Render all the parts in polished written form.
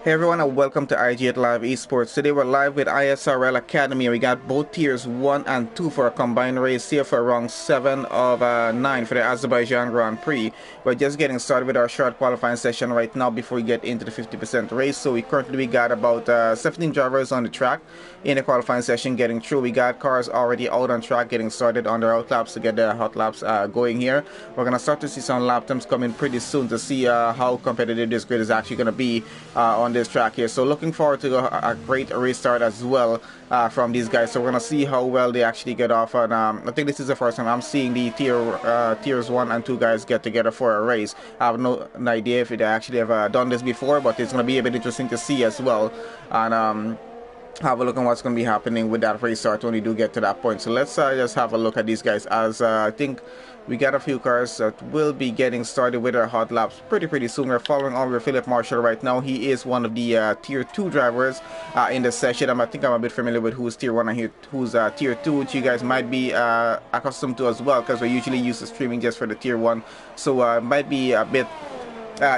Hey everyone, and welcome to IG Live Esports. Today we're live with ISRL Academy. We got both tiers 1 and 2 for a combined race here for round 7 of 9 for the Azerbaijan Grand Prix. We're just getting started with our short qualifying session right now before we get into the 50% race. So we got about 17 drivers on the track in the qualifying session getting through. We got cars already out on track getting started on their out laps to get their hot laps going here. We're going to start to see some lap times coming pretty soon to see how competitive this grid is actually going to be on this track here. So looking forward to a great restart as well from these guys. So we're gonna see how well they actually get off. And I think this is the first time I'm seeing the tiers 1 and 2 guys get together for a race. I have no idea if they actually have done this before, but it's gonna be a bit interesting to see as well. And have a look at what's going to be happening with that restart when we do get to that point. So let's just have a look at these guys, as I think we got a few cars that will be getting started with our hot laps pretty soon. We're following on with Philip Marshall right now. He is one of the tier 2 drivers in the session. I think I'm a bit familiar with who's tier 1 and who's tier 2, which you guys might be accustomed to as well, because we're usually used to streaming just for the tier 1. So it might be a bit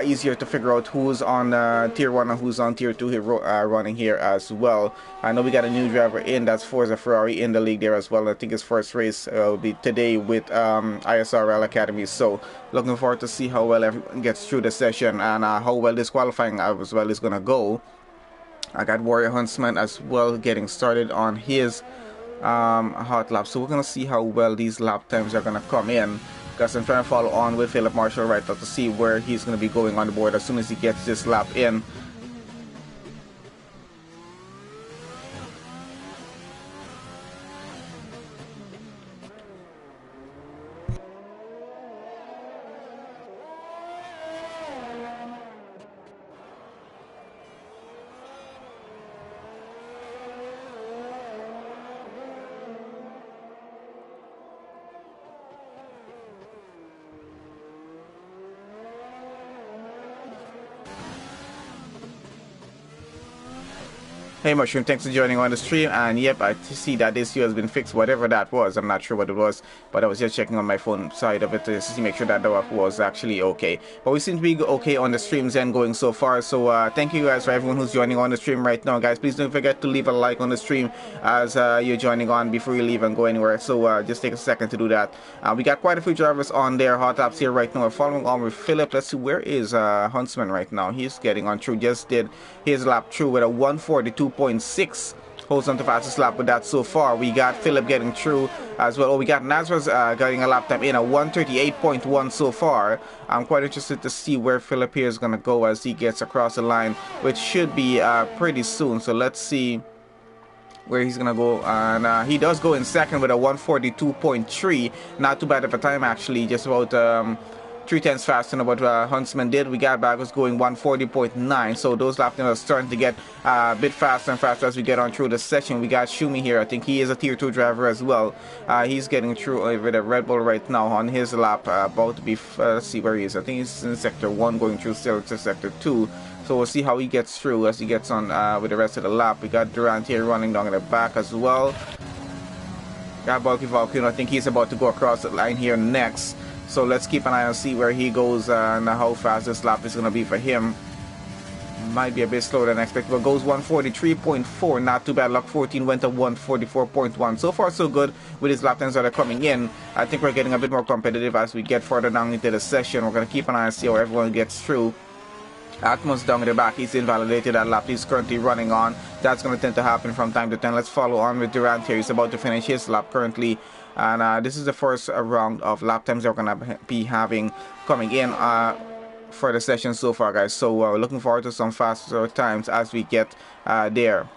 easier to figure out who's on tier 1 and who's on tier 2 here, running here as well. I know we got a new driver in, that's Forza Ferrari in the league there as well. I think his first race will be today with ISRL Academy. So looking forward to see how well everyone gets through the session and how well this qualifying as well is going to go. I got Warrior Huntsman as well getting started on his hot lap. So we're going to see how well these lap times are going to come in, because I'm trying to follow on with Philip Marshall right now to see where he's going to be going on the board as soon as he gets this lap in. Hey Mushroom, thanks for joining on the stream. And yep, I see that this issue has been fixed, whatever that was. I'm not sure what it was, but I was just checking on my phone side of it to see, make sure that that was actually okay. But we seem to be okay on the streams and going so far. So thank you guys for everyone who's joining on the stream right now, guys. Please don't forget to leave a like on the stream as you're joining on before you leave and go anywhere. So just take a second to do that. We got quite a few drivers on their hot laps here right now. We're following on with Philip. Let's see, where is Huntsman right now? He's getting on through, just did his lap through with a 142.6. holds on to fastest lap with that so far. We got Philip getting through as well. We got Nazar's getting a lap time in a 138.1 so far. I'm quite interested to see where Philip here is going to go as he gets across the line, which should be pretty soon. So let's see where he's gonna go. And he does go in second with a 142.3. Not too bad of a time, actually, just about 3/10 faster than what Huntsman did. We got Bagos going 140.9, so those lap times are starting to get a bit faster and faster as we get on through the session. We got Shumi here. I think he is a tier 2 driver as well. He's getting through with a Red Bull right now on his lap, about to be, let's see where he is. I think he's in sector 1 going through still to sector 2. So we'll see how he gets through as he gets on with the rest of the lap. We got Durant here running down in the back as well. Got Bulky Volcano. I think he's about to go across the line here next. So let's keep an eye and see where he goes and how fast this lap is going to be for him. Might be a bit slower than expected, but goes 143.4. Not too bad. Lock 14 went to 144.1. So far, so good with his lap times that are coming in. I think we're getting a bit more competitive as we get further down into the session. We're going to keep an eye and see how everyone gets through. Atmos down in the back, he's invalidated that lap he's currently running on. That's going to tend to happen from time to time. Let's follow on with Durant here. He's about to finish his lap currently. And this is the first round of lap times we're going to be having coming in for the session so far, guys. So we're looking forward to some faster times as we get there.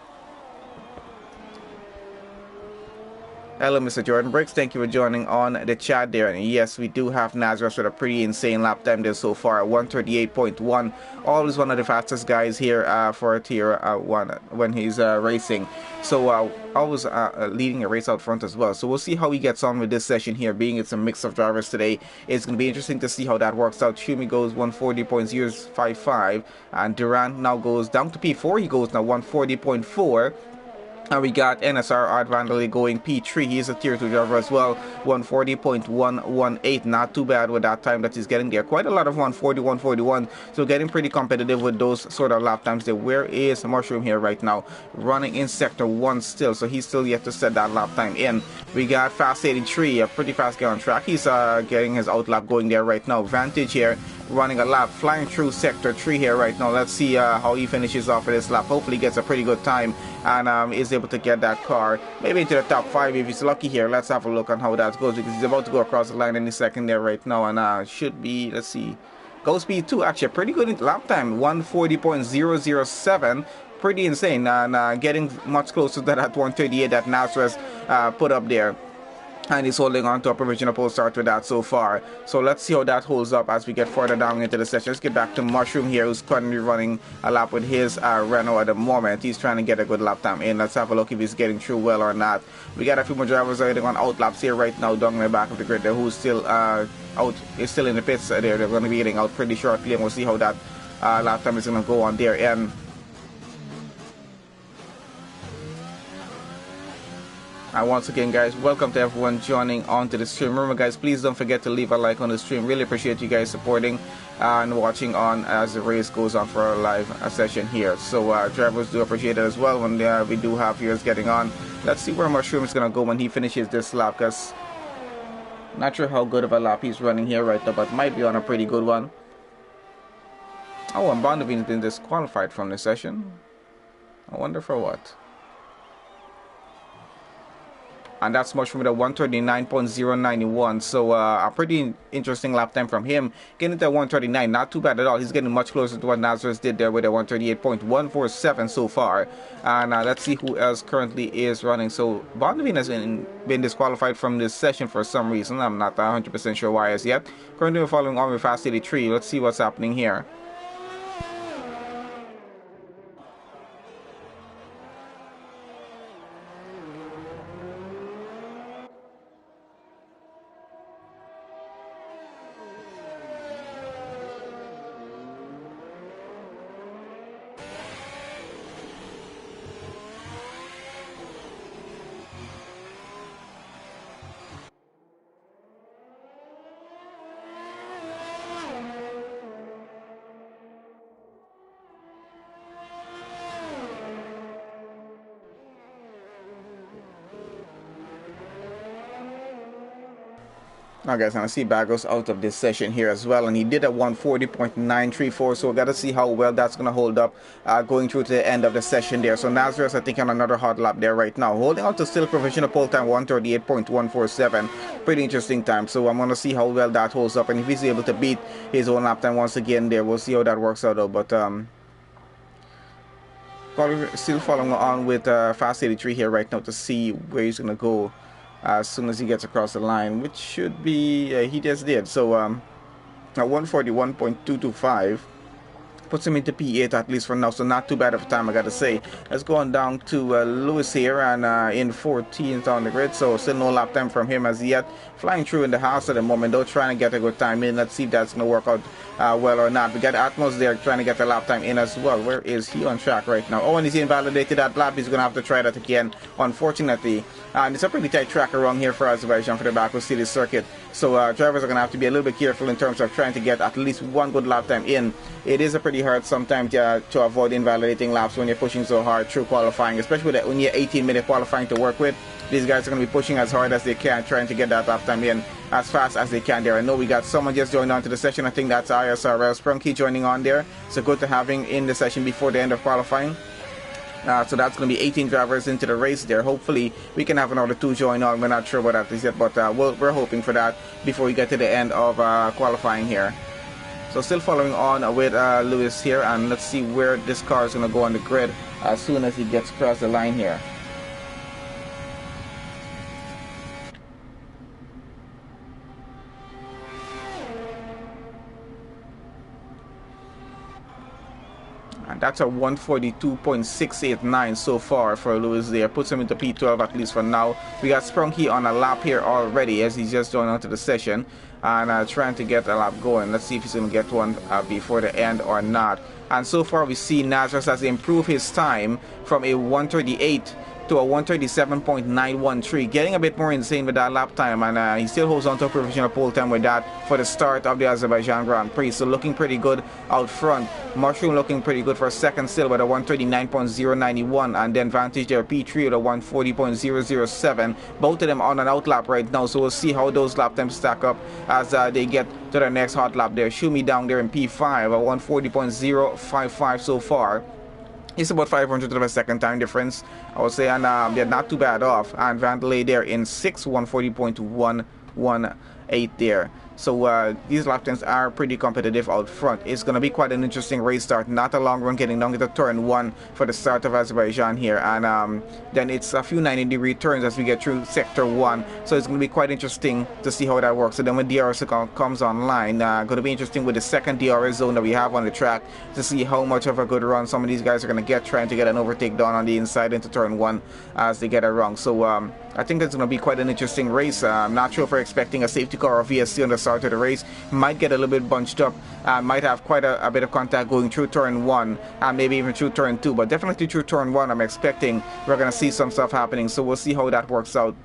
Hello, Mr. Jordan Briggs. Thank you for joining on the chat there. And yes, we do have Nazareth with a pretty insane lap time there so far, 138.1. Always one of the fastest guys here for tier 1 when he's racing. So always leading a race out front as well. So we'll see how he gets on with this session here, being it's a mix of drivers today. It's going to be interesting to see how that works out. Shumi goes 140.055, and Durant now goes down to P4. He goes now 140.4. And we got NSR Vandally going P3. He's a tier 2 driver as well. 140.118. Not too bad with that time that he's getting there. Quite a lot of 140, 141. So getting pretty competitive with those sort of lap times there. Where is Mushroom here right now? Running in sector 1 still. So he's still yet to set that lap time in. We got Fast 83, a pretty fast guy on track. He's getting his outlap going there right now. Vantage here running a lap, flying through sector 3 here right now. Let's see how he finishes off with this lap. Hopefully gets a pretty good time and is able to get that car maybe into the top 5 if he's lucky here. Let's have a look on how that goes, because he's about to go across the line any second there right now, and should be, let's see, go speed 2, actually a pretty good lap time, 140.007. Pretty insane, and getting much closer to that 138 that Nazareth put up there. And he's holding on to a provisional pole start with that so far. So let's see how that holds up as we get further down into the session. Let's get back to Mushroom here, who's currently running a lap with his Renault at the moment. He's trying to get a good lap time in. Let's have a look if he's getting through well or not. We got a few more drivers already on out laps here right now down the back of the grid there, who's still is still in the pits there. They're going to be getting out pretty shortly, and we'll see how that lap time is going to go on there. And once again, guys, welcome to everyone joining onto the stream. Remember, guys, please don't forget to leave a like on the stream. Really appreciate you guys supporting and watching on as the race goes on for our live session here. So drivers do appreciate it as well when we do have viewers getting on. Let's see where Mushroom is going to go when he finishes this lap, because not sure how good of a lap he's running here right now, but might be on a pretty good one. Oh, and Bondavine's been disqualified from the session. I wonder for what. And that's Mushroom with a 139.091. So a pretty interesting lap time from him. Getting to 139, not too bad at all. He's getting much closer to what Nazareth did there with a 138.147 so far. And let's see who else currently is running. So Bondavine has been disqualified from this session for some reason. I'm not 100% sure why as yet. Currently we're following on with Fast 83. Let's see what's happening here. Now guys, I see Bagos out of this session here as well, and he did a 140.934, so we got to see how well that's going to hold up going through to the end of the session there. So Nazareth, I think, on another hot lap there right now, holding on to still provisional pole time 138.147. Pretty interesting time, so I'm going to see how well that holds up, and if he's able to beat his own lap time once again there, we'll see how that works out though. But still following on with Fast 83 here right now to see where he's going to go as soon as he gets across the line, which should be, he just did. So at 141.225 puts him into P8 at least for now, so not too bad of a time, I gotta say. Let's go on down to Lewis here, and in 14th on the grid, so still no lap time from him as yet. Flying through in the house at the moment, though, trying to get a good time in. Let's see if that's gonna work out well or not. We got Atmos there trying to get the lap time in as well. Where is he on track right now? Oh, and he's invalidated that lap. He's gonna have to try that again, unfortunately. And it's a pretty tight track around here for Azerbaijan for the Baku City circuit, so drivers are gonna have to be a little bit careful in terms of trying to get at least one good lap time in. It is a pretty hard sometimes to avoid invalidating laps when you're pushing so hard through qualifying, especially with when you have 18-minute qualifying to work with. These guys are going to be pushing as hard as they can, trying to get that lap time in as fast as they can there. I know we got someone just joined on to the session. I think that's ISRL Sprunky joining on there. So good to have him in the session before the end of qualifying. So that's going to be 18 drivers into the race there. Hopefully we can have another 2 join on. We're not sure what that is yet, but we're hoping for that before we get to the end of qualifying here. So still following on with Lewis here, and let's see where this car is going to go on the grid as soon as he gets across the line here. And that's a 142.689 so far for Lewis there. Puts him into P12 at least for now. We got Sprunky on a lap here already as he's just joined onto the session and trying to get a lap going. Let's see if he's going to get one before the end or not. And so far we see Nazareth has improved his time from a 138 to a 137.913, getting a bit more insane with that lap time, and he still holds on to a provisional pole time with that for the start of the Azerbaijan Grand Prix. So looking pretty good out front. Mushroom looking pretty good for a second still with a 139.091, and then Vantage there P3 with a 140.007. Both of them on an out lap right now, so we'll see how those lap times stack up as they get to the next hot lap there. Shumi down there in P5 a 140.055 so far. It's about 500 of a second time difference, I would say, and they're not too bad off. And Vandalay there in 6, 140.118 there. So these lap times are pretty competitive out front. It's going to be quite an interesting race start. Not a long run getting down into turn 1 for the start of Azerbaijan here. And then it's a few 90-degree turns as we get through sector 1. So it's going to be quite interesting to see how that works. So then when DRS comes online, going to be interesting with the second DRS zone that we have on the track to see how much of a good run some of these guys are going to get trying to get an overtake done on the inside into turn 1 as they get it wrong. So I think it's going to be quite an interesting race. I'm not sure if we're expecting a safety car or VSC on the start of the race. Might get a little bit bunched up, might have quite a bit of contact going through turn 1 and maybe even through turn 2, but definitely through turn 1 I'm expecting we're going to see some stuff happening. So we'll see how that works out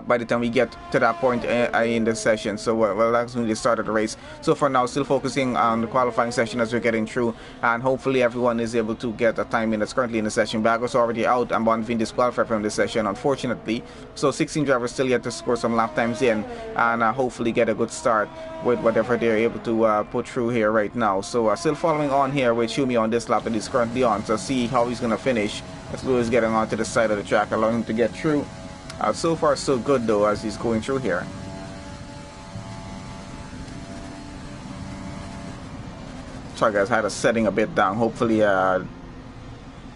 by the time we get to that point in the session. So well, that's when we started the race. So for now, still focusing on the qualifying session as we're getting through, and hopefully everyone is able to get a time in that's currently in the session. Bago's already out and Bonvin disqualified from the session, unfortunately. So 16 drivers still yet to score some lap times in, and hopefully get a good start with whatever they're able to put through here right now. So still following on here with Shumi on this lap that he's currently on, so see how he's going to finish as Lewis getting onto the side of the track, allowing him to get through. So far so good though as he's going through here. Sorry guys, I had a setting a bit down. Hopefully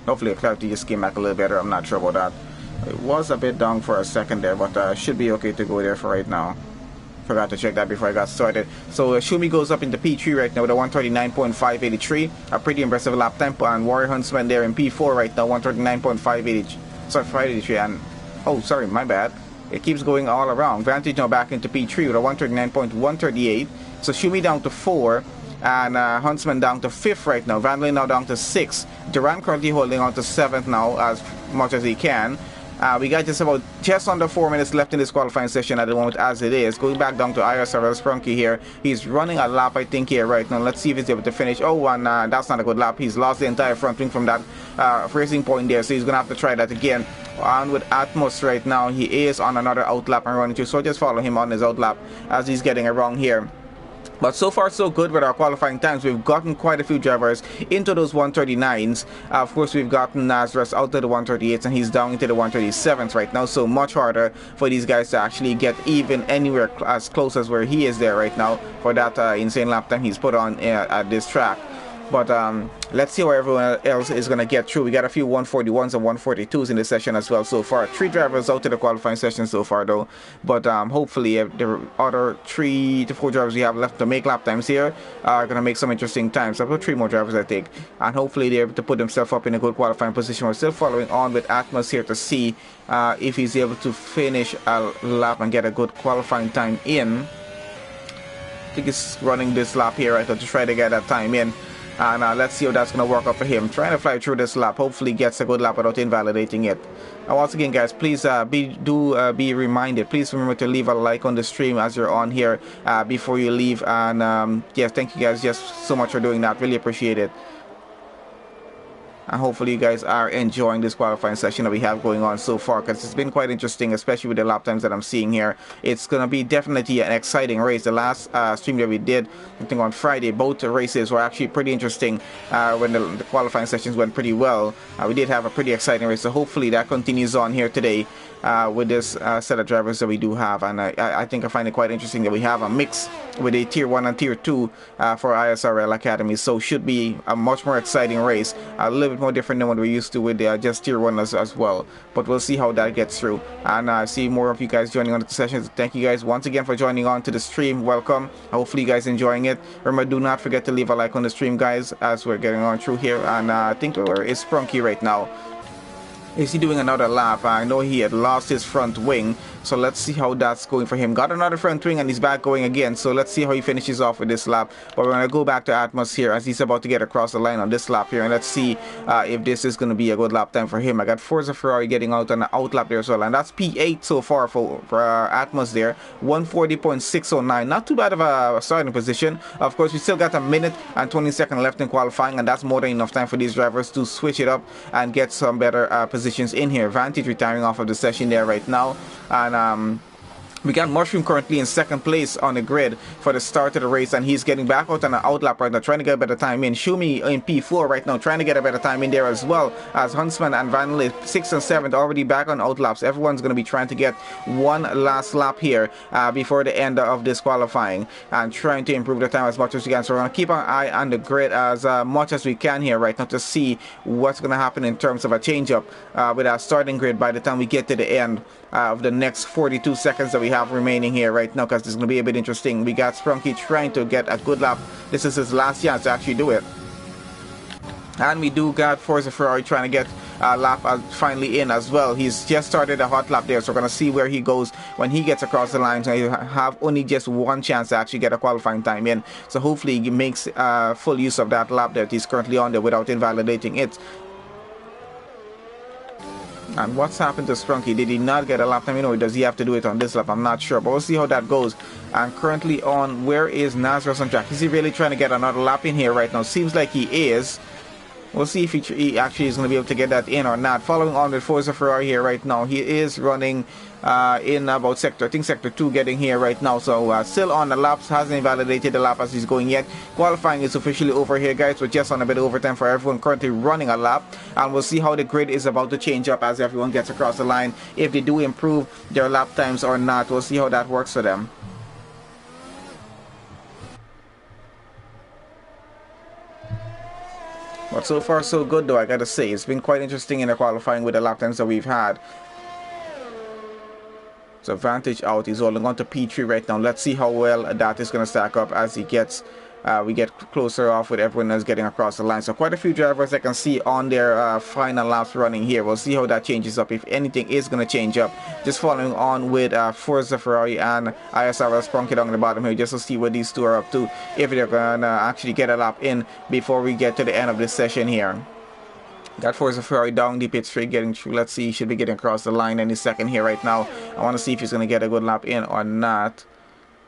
clarity just came back a little better. I'm not sure about that. It was a bit down for a second there, but should be okay to go there for right now. Forgot to check that before I got started. So Shumi goes up into P3 right now with a 139.583, a pretty impressive lap time, and Warrior Huntsman there in P4 right now, 139.583. Sorry, 583, and oh, sorry, my bad. It keeps going all around. Vantage now back into P3 with a 139.138. So Shumi down to 4, and Huntsman down to 5th right now. Vandalay now down to 6. Duran currently holding on to 7th now as much as he can. We got just under 4 minutes left in this qualifying session at the moment as it is. Going back down to ISRL Sprunky here. He's running a lap, I think, here right now. Let's see if he's able to finish. Oh, and that's not a good lap. He's lost the entire front wing from that racing point there, so he's going to have to try that again. On with Atmos right now. He is on another out lap and running through, so just follow him on his out lap as he's getting it wrong here. But so far so good with our qualifying times. We've gotten quite a few drivers into those 139s. Of course, we've gotten Nazareth out to the 138s, and he's down into the 137s right now. So much harder for these guys to actually get even anywhere as close as where he is there right now for that insane lap time he's put on at this track. But let's see where everyone else is going to get through. We got a few 141s and 142s in the session as well so far. 3 drivers out to the qualifying session so far though. But hopefully the other 3 to 4 drivers we have left to make lap times here are going to make some interesting times. I've got 3 more drivers I think. And hopefully they're able to put themselves up in a good qualifying position. We're still following on with Atmos here to see if he's able to finish a lap and get a good qualifying time in. I think he's running this lap here right now to try to get that time in. And let's see how that's going to work out for him. Trying to fly through this lap. Hopefully gets a good lap without invalidating it. And once again, guys, please be reminded. Please remember to leave a like on the stream as you're on here before you leave. And yes, thank you guys just so much for doing that. Really appreciate it. And hopefully you guys are enjoying this qualifying session that we have going on so far, because it's been quite interesting, especially with the lap times that I'm seeing here. It's going to be definitely an exciting race. The last stream that we did, I think on Friday, both races were actually pretty interesting when the qualifying sessions went pretty well. We did have a pretty exciting race, so hopefully that continues on here today with this set of drivers that we do have. And I think I find it quite interesting that we have a mix with a Tier 1 and Tier 2 for ISRL Academy, so should be a much more exciting race. A little bit more different than what we're used to with just Tier 1 as well, but we'll see how that gets through. And I see more of you guys joining on the sessions. Thank you guys once again for joining on to the stream. Welcome. Hopefully you guys enjoying it. Remember, do not forget to leave a like on the stream, guys, as we're getting on through here. And I think where is Sprunky right now? Is he doing another lap? I know he had lost his front wing, so let's see how that's going for him. Got another front wing and he's back going again, so let's see how he finishes off with this lap. But we're going to go back to Atmos here as he's about to get across the line on this lap here, and let's see if this is going to be a good lap time for him. I got Forza Ferrari getting out on the out lap there as well, and that's P8 so far for Atmos there. 140.609, not too bad of a starting position. Of course, we still got a minute and 20 seconds left in qualifying, and that's more than enough time for these drivers to switch it up and get some better positions in here. Vantage retiring off of the session there right now, and we got Mushroom currently in second place on the grid for the start of the race, and he's getting back out on the outlap right now, trying to get a better time in. Shumi in P4 right now, trying to get a better time in there as well, as Huntsman and Vanley 6th and 7th already back on outlaps. Everyone's going to be trying to get one last lap here before the end of this qualifying, and trying to improve the time as much as we can. So we're going to keep our eye on the grid as much as we can here right now to see what's going to happen in terms of a change up with our starting grid by the time we get to the end of the next 42 seconds that we have remaining here right now, because this is going to be a bit interesting. We got Sprunky trying to get a good lap. This is his last chance to actually do it. And we do got Forza Ferrari trying to get a lap finally in as well. He's just started a hot lap there, so we're going to see where he goes when he gets across the line. So he'll have only just one chance to actually get a qualifying time in. So hopefully he makes full use of that lap that he's currently on there without invalidating it. And what's happened to Sprunky? Did he not get a lap time in, or does he have to do it on this lap? I'm not sure, but we'll see how that goes. And currently on, where is Nazareth on track? Is he really trying to get another lap in here right now? Seems like he is. We'll see if he actually is going to be able to get that in or not. Following on with Forza Ferrari here right now, he is running in about sector 2 getting here right now. So still on the laps, hasn't invalidated the lap as he's going yet. Qualifying is officially over here, guys. We're just on a bit of overtime for everyone currently running a lap. And we'll see how the grid is about to change up as everyone gets across the line. If they do improve their lap times or not, we'll see how that works for them. But so far so good though, I gotta say. It's been quite interesting in the qualifying with the lap times that we've had. So Vantage out, he's holding on to P3 right now. Let's see how well that is going to stack up as he gets we get closer off with everyone that's getting across the line. So quite a few drivers I can see on their final laps running here. We'll see how that changes up, if anything is going to change up. Just following on with Forza Ferrari and ISRL Sprunky down the bottom here, just to see what these two are up to, if they're going to actually get a lap in before we get to the end of this session here. Got Forza Ferrari down the pit straight, getting through. Let's see, he should be getting across the line any second here right now. I want to see if he's going to get a good lap in or not.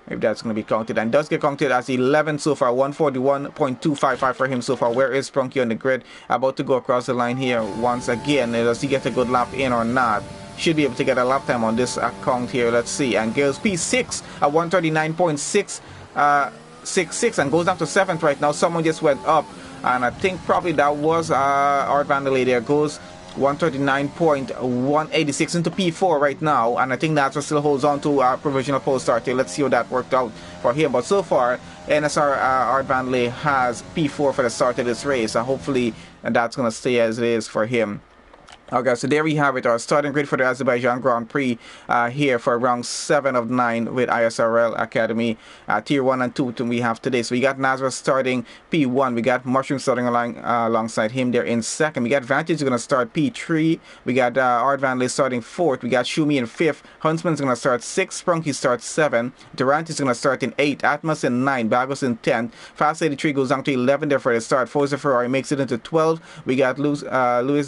If that's going to be counted, and does get counted as 11 so far. 141.255 for him so far. Where is Sprunky on the grid? About to go across the line here once again. Does he get a good lap in or not? Should be able to get a lap time on this account here. Let's see. And Gales P6 at 139.666 and goes down to 7th right now. Someone just went up, and I think probably that was Art Vandalay. There goes 139.186 into P4 right now, and I think that's what still holds on to our provisional pole start here. Let's see how that worked out for him. But so far, NSR Art Vandalay has P4 for the start of this race, and hopefully that's going to stay as it is for him. Okay, so there we have it, our starting grid for the Azerbaijan Grand Prix here for round 7 of 9 with ISRL Academy Tier 1 and 2 we have today. So we got Nazareth starting P1, we got Mushroom starting alongside him there in second, we got Vantage going to start P3, we got Art Vandalay starting 4th, we got Shumi in 5th, Huntsman's going to start 6th, Sprunky starts 7th, Durant is going to start in 8th, Atmos in 9th, Bagos in 10th, Fast 83 goes down to 11 there for the start, Forza Ferrari makes it into 12th, we got Lewis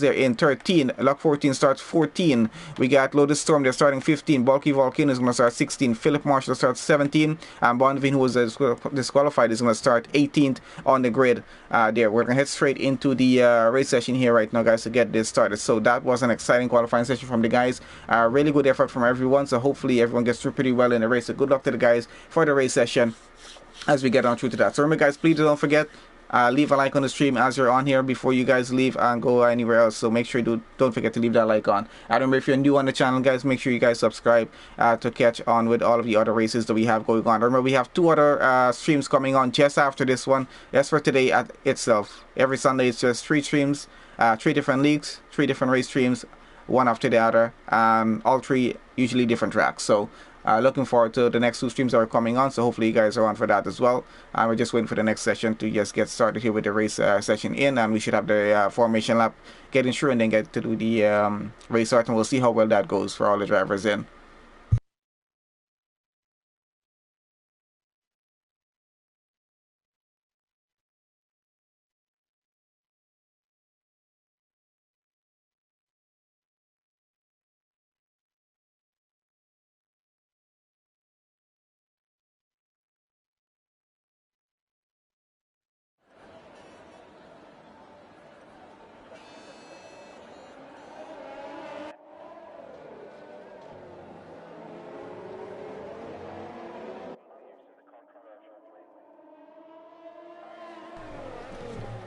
there in 13th, Luck 14 starts 14. We got Lotus Storm, they're starting 15. Bulky Volcano is going to start 16. Philip Marshall starts 17. And Bonnevin, who was disqualified, is going to start 18th on the grid there. We're going to head straight into the race session here right now, guys, to get this started. So that was an exciting qualifying session from the guys. Really good effort from everyone. So hopefully everyone gets through pretty well in the race. So good luck to the guys for the race session as we get on through to that. So remember, guys, please don't forget, leave a like on the stream as you're on here before you guys leave and go anywhere else. So make sure you don't forget to leave that like on. And remember, if you're new on the channel, guys, make sure you guys subscribe to catch on with all of the other races that we have going on. Remember, we have 2 other streams coming on just after this one. That's for today at itself. Every Sunday it's just 3 streams, 3 different leagues, 3 different race streams, one after the other, all 3 usually different tracks. So looking forward to the next 2 streams that are coming on, so hopefully you guys are on for that as well. And we're just waiting for the next session to just get started here with the race session in, and we should have the formation lap getting through and then get to do the race start, and we'll see how well that goes for all the drivers in.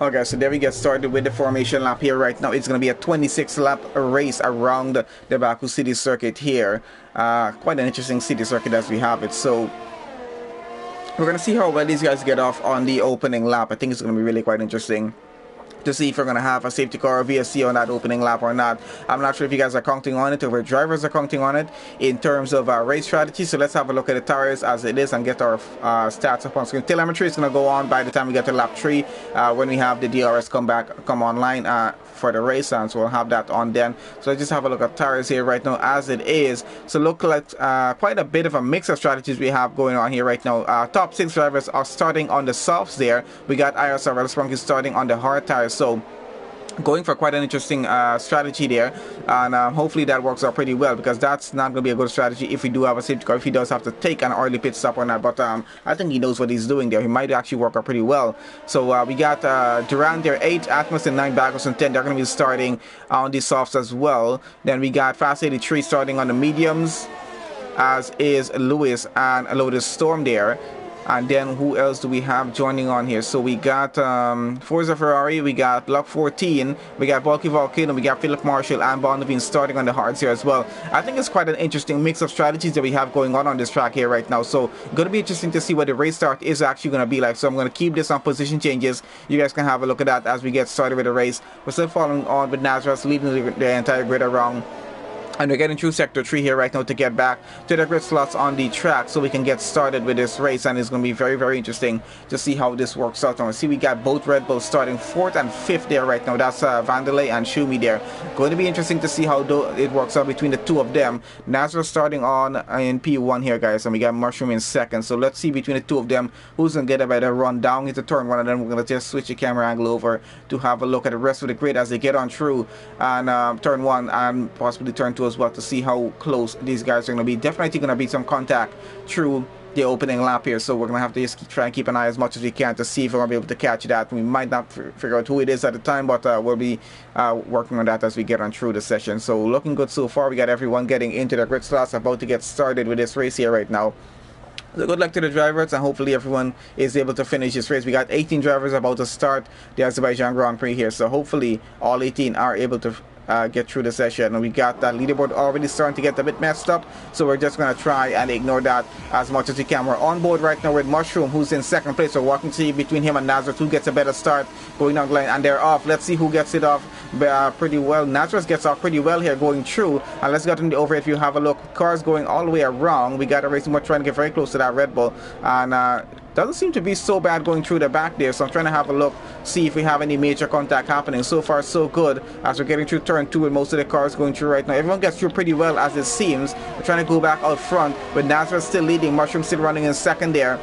Okay, so there we get started with the formation lap here right now. It's going to be a 26 lap race around the Baku City circuit here. Quite an interesting city circuit as we have it. So we're going to see how well these guys get off on the opening lap. I think it's going to be really quite interesting to see if we're going to have a safety car or VSC on that opening lap or not. I'm not sure if you guys are counting on it or if drivers are counting on it in terms of race strategy. So let's have a look at the tires as it is and get our stats up on screen. Telemetry is going to go on by the time we get to lap 3 when we have the DRS come online for the race, and so we'll have that on then. So let's just have a look at tires here right now as it is. So look like quite a bit of a mix of strategies we have going on here right now. Top 6 drivers are starting on the softs there. We got ISRL Sprunky starting on the hard tires. So going for quite an interesting strategy there, and hopefully that works out pretty well, because that's not going to be a good strategy if we do have a safety car, if he does have to take an early pit stop or not. But I think he knows what he's doing there. He might actually work out pretty well. So we got Durant there, 8, Atmos and 9, Bagos and 10. They're going to be starting on the softs as well. Then we got Fast 83 starting on the mediums, as is Lewis and Lotus Storm there. And then who else do we have joining on here? So we got Forza Ferrari, we got Lock 14, we got Bulky Volcano, we got Philip Marshall and Bondavine starting on the hards here as well. I think it's quite an interesting mix of strategies that we have going on this track here right now. So going to be interesting to see what the race start is actually going to be like. So I'm going to keep this on position changes. You guys can have a look at that as we get started with the race. We're still following on with Nazareth leading the entire grid around. And we're getting through Sector 3 here right now to get back to the grid slots on the track so we can get started with this race. And it's going to be very, very interesting to see how this works out. And we see we got both Red Bulls starting 4th and 5th there right now. That's Vandelay and Shumi there. Going to be interesting to see how it works out between the two of them. Nazareth starting on in P1 here, guys. And we got Mushroom in 2nd. So let's see between the two of them who's going to get a better run down into turn 1. And then we're going to just switch the camera angle over to have a look at the rest of the grid as they get on through and turn 1 and possibly turn 2 as well, to see how close these guys are going to be. Definitely going to be some contact through the opening lap here, so we're going to have to just try and keep an eye as much as we can to see if we're going to be able to catch that. We might not figure out who it is at the time, but we'll be working on that as we get on through the session. So looking good so far. We got everyone getting into the grid slots, about to get started with this race here right now. So good luck to the drivers, and hopefully everyone is able to finish this race. We got 18 drivers about to start the Azerbaijan Grand Prix here, so hopefully all 18 are able to get through the session. And we got that leaderboard already starting to get a bit messed up, so we're just going to try and ignore that as much as we can. We're on board right now with Mushroom, who's in 2nd place. So walking to see between him and Nazareth who gets a better start going down the line, and they're off. Let's see who gets it off pretty well. Nazareth gets off pretty well here going through, and let's get in the overhead. If you have a look, cars going all the way around. We got a racing, we're trying to get very close to that Red Bull, and doesn't seem to be so bad going through the back there. So I'm trying to have a look, see if we have any major contact happening. So far so good as we're getting through turn 2 with most of the cars going through right now. Everyone gets through pretty well as it seems. We're trying to go back out front with Nazareth still leading, Mushroom still running in 2nd there.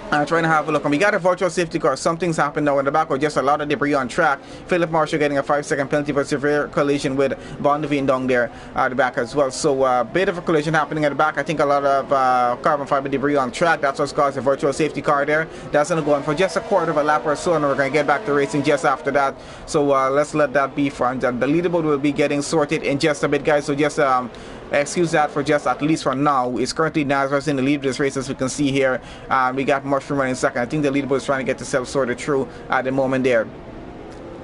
Trying to have a look, and we got a virtual safety car. Something's happened now in the back, or just a lot of debris on track. Philip Marshall getting a 5-second penalty for severe collision with Bondavine down there at the back as well. So a bit of a collision happening at the back. I think a lot of carbon fiber debris on track. That's what's caused a virtual safety car there. That's going to go on for just a quarter of a lap or so, and we're going to get back to racing just after that. So let's let that be for, and the leaderboard will be getting sorted in just a bit, guys. So just excuse that for just at least for now. It's currently Nazareth in the lead of this race, as we can see here. We got Mushroom running 2nd. I think the leaderboard is trying to get the self sorted through at the moment there.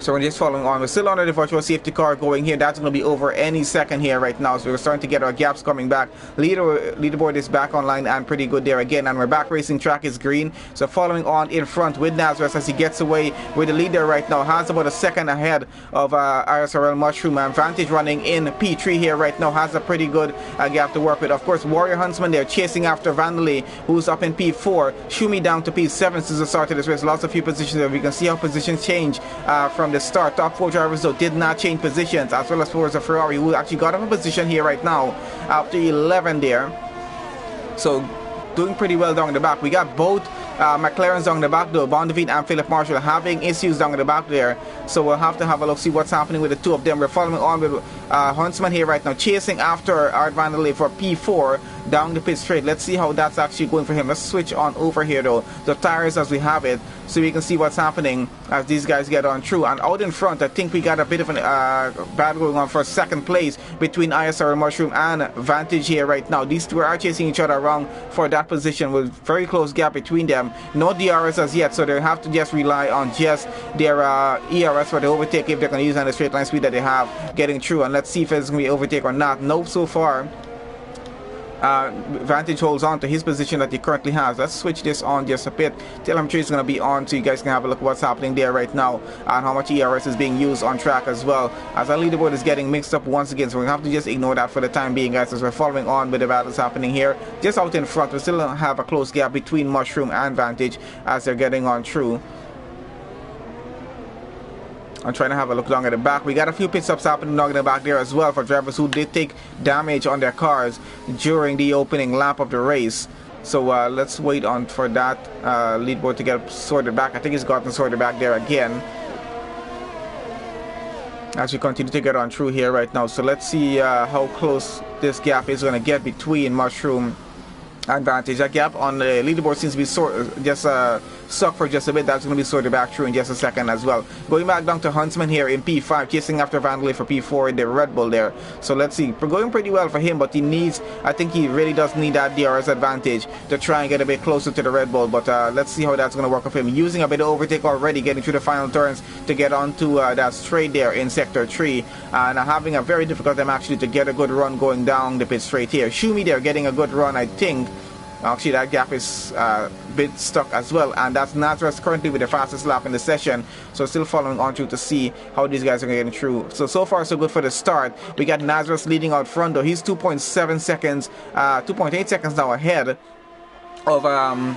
So we're just following on. We're still under the virtual safety car going here. That's going to be over any second here right now. So we're starting to get our gaps coming back. Leaderboard is back online and pretty good there again. And we're back racing. Track is green. So following on in front with Nazareth as he gets away with the lead there right now. Has about a second ahead of ISRL Mushroom. And Vantage running in P3 here right now. Has a pretty good gap to work with. Of course, Warrior Huntsman there chasing after Vandalay, who's up in P4. Shumi down to P7 since the start of this race. Lots of few positions there. We can see how positions change from the start. Top 4 drivers though did not change positions, as well as Forza Ferrari, who actually got up a position here right now after 11 there. So doing pretty well down the back. We got both McLaren's down the back though. Bondevine and Philip Marshall having issues down the back there. So we'll have to have a look, see what's happening with the two of them. We're following on with Huntsman here right now, chasing after Art Vandalay for P4 down the pit straight. Let's see how that's actually going for him. Let's switch on over here though, the tires as we have it, so we can see what's happening as these guys get on through. And out in front, I think we got a bit of an battle going on for second place between ISRL Mushroom and Vantage here right now. These two are chasing each other around for that position with very close gap between them. No DRS as yet, so they have to just rely on just their ERS for the overtake if they're going to use on the straight line speed that they have getting through. And let's see if it's going to be overtake or not. Nope, so far Vantage holds on to his position that he currently has. Let's switch this on just a bit. Telemetry is going to be on so you guys can have a look at what's happening there right now and how much ERS is being used on track as well, as our leaderboard is getting mixed up once again. So we have to just ignore that for the time being, guys, as we're following on with the battles happening here just out in front. We still have a close gap between Mushroom and Vantage as they're getting on through. I'm trying to have a look down at the back. We got a few pit stops happening down in the back there as well for drivers who did take damage on their cars during the opening lap of the race. So let's wait on for that leaderboard to get sorted back. I think it's gotten sorted back there again as we continue to get on through here right now. So let's see how close this gap is going to get between Mushroom and Vantage. That gap on the leaderboard seems to be stuck for just a bit. That's going to be sorted back through in just a second as well. Going back down to Huntsman here in P5, chasing after Vandalay for P4 in the Red Bull there. So let's see. We're going pretty well for him, but I think he really does need that DRS advantage to try and get a bit closer to the Red Bull. But let's see how that's going to work for him. Using a bit of overtake already, getting through the final turns to get onto that straight there in Sector 3. And having a very difficult time actually to get a good run going down the pit straight here. Shumi there getting a good run, I think. Actually, that gap is a bit stuck as well, and that's Nazareth currently with the fastest lap in the session. So still following on through to see how these guys are getting through. So far so good for the start. We got Nazareth leading out front though. He's 2.7 seconds, 2.8 seconds now ahead of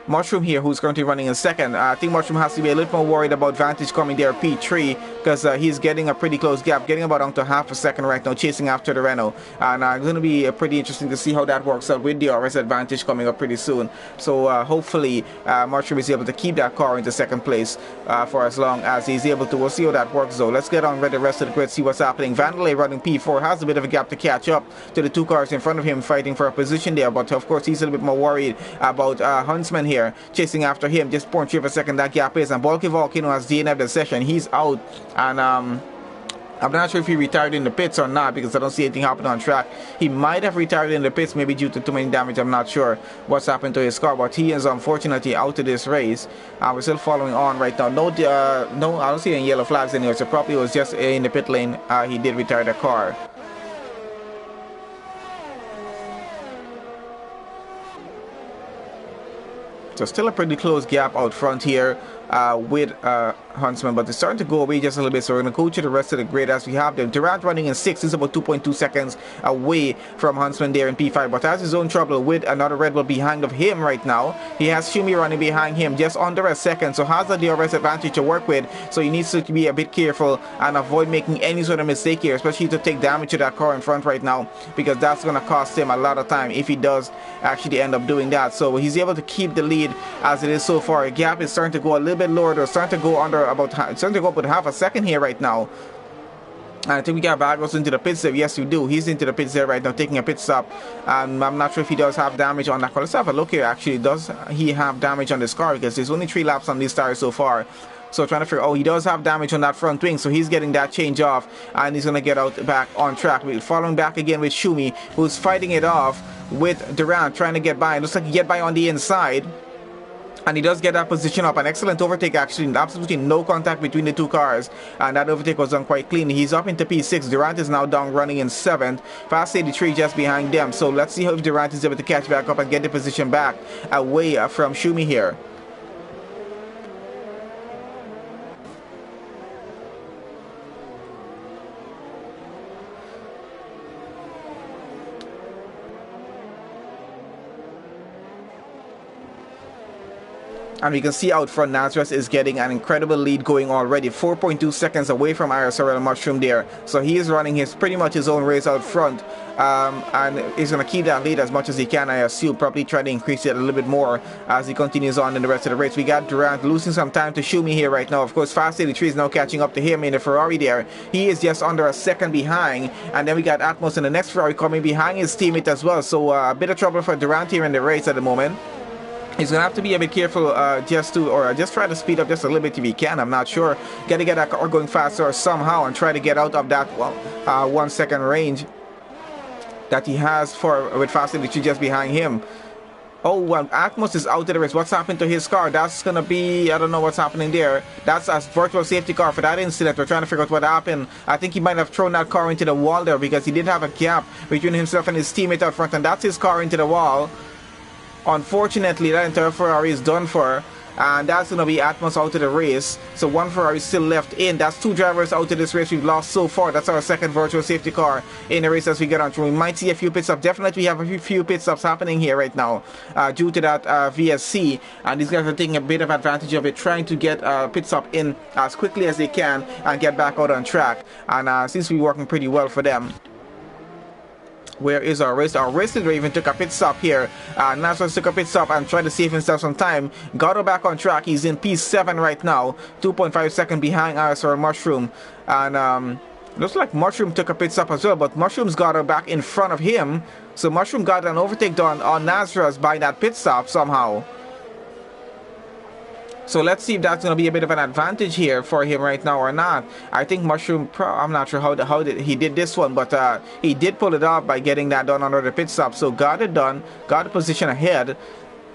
Mushroom here, who's currently running in second. I think Mushroom has to be a little more worried about Vantage coming there P3 because he's getting a pretty close gap, getting about onto half a second right now, chasing after the Renault. And it's going to be pretty interesting to see how that works out with the DRS advantage coming up pretty soon. So hopefully Mushroom is able to keep that car into second place for as long as he's able to. We'll see how that works though. Let's get on with the rest of the grid, see what's happening. Vandalay running P4 has a bit of a gap to catch up to the two cars in front of him fighting for a position there, but of course he's a little bit more worried about Huntsman here chasing after him. Just 0.3 of a second that gap is, and Bulky Volcano has DNF'd the session. He's out, and I'm not sure if he retired in the pits or not because I don't see anything happen on track. He might have retired in the pits, maybe due to too many damage. I'm not sure what's happened to his car, but he is unfortunately out of this race. We're still following on right now. No, I don't see any yellow flags anywhere, so probably it was just in the pit lane. He did retire the car. So still a pretty close gap out front here with Huntsman, but it's starting to go away just a little bit. So we're going to go to the rest of the grid as we have them. Durant running in 6th is about 2.2 seconds away from Huntsman there in P5, but has his own trouble with another Red Bull behind of him right now. He has Shumi running behind him just under a second, so has a DRS advantage to work with. So he needs to be a bit careful and avoid making any sort of mistake here, especially to take damage to that car in front right now, because that's going to cost him a lot of time if he does actually end up doing that. So he's able to keep the lead as it is so far. A gap is starting to go a little bit lower. They're starting to go under about, starting to go up with half a second here right now. I think we got Vargas into the pits there. Yes, we do. He's into the pits there right now, taking a pit stop. I'm not sure if he does have damage on that car. Let's have a look here. Actually, does he have damage on this car? Because there's only 3 laps on these tires so far. So trying to figure, oh, he does have damage on that front wing, so he's getting that change off, and he's going to get out back on track. We're following back again with Shumi, who's fighting it off with Durant, trying to get by. It looks like he get by on the inside. And he does get that position up. An excellent overtake, actually. Absolutely no contact between the two cars. And that overtake was done quite clean. He's up into P6. Durant is now down running in 7th. Fast 83 just behind them. So let's see if Durant is able to catch back up and get the position back away from Schumi here. And we can see out front, Nazareth is getting an incredible lead going already. 4.2 seconds away from ISRL Mushroom there. So he is running pretty much his own race out front. And he's going to keep that lead as much as he can, I assume. Probably try to increase it a little bit more as he continues on in the rest of the race. We got Durant losing some time to Schumi here right now. Of course, Fast 83 is now catching up to him in the Ferrari there. He is just under a second behind. And then we got Atmos in the next Ferrari coming behind his teammate as well. So a bit of trouble for Durant here in the race at the moment. He's going to have to be a bit careful just try to speed up just a little bit if he can. I'm not sure. Got to get that car going faster somehow and try to get out of that 1 second range that he has with Fast 83 just behind him. Oh, well, Atmos is out of the race. What's happened to his car? That's going to be, I don't know what's happening there. That's a virtual safety car for that incident. We're trying to figure out what happened. I think he might have thrown that car into the wall there because he did have a gap between himself and his teammate out front, and that's his car into the wall. Unfortunately, that entire Ferrari is done for, and that's going to be Atmos out of the race. So one Ferrari still left in. That's 2 drivers out of this race we've lost so far. That's our second virtual safety car in the race as we get on through. We might see a few pit stops. Definitely we have a few pit stops happening here right now due to that VSC, and these guys are taking a bit of advantage of it, trying to get pit stop in as quickly as they can and get back out on track, and seems to be working pretty well for them. Where is our race? Our race leader even took a pit stop here. Nazareth took a pit stop and tried to save himself some time. Got her back on track. He's in P7 right now. 2.5 seconds behind ISRL Mushroom. And looks like Mushroom took a pit stop as well. But Mushroom's got her back in front of him. So Mushroom got an overtake done on Nazareth by that pit stop somehow. So let's see if that's going to be a bit of an advantage here for him right now or not. I think Mushroom, I'm not sure how he did this one, but he did pull it off by getting that done under the pit stop. So got it done, got the position ahead,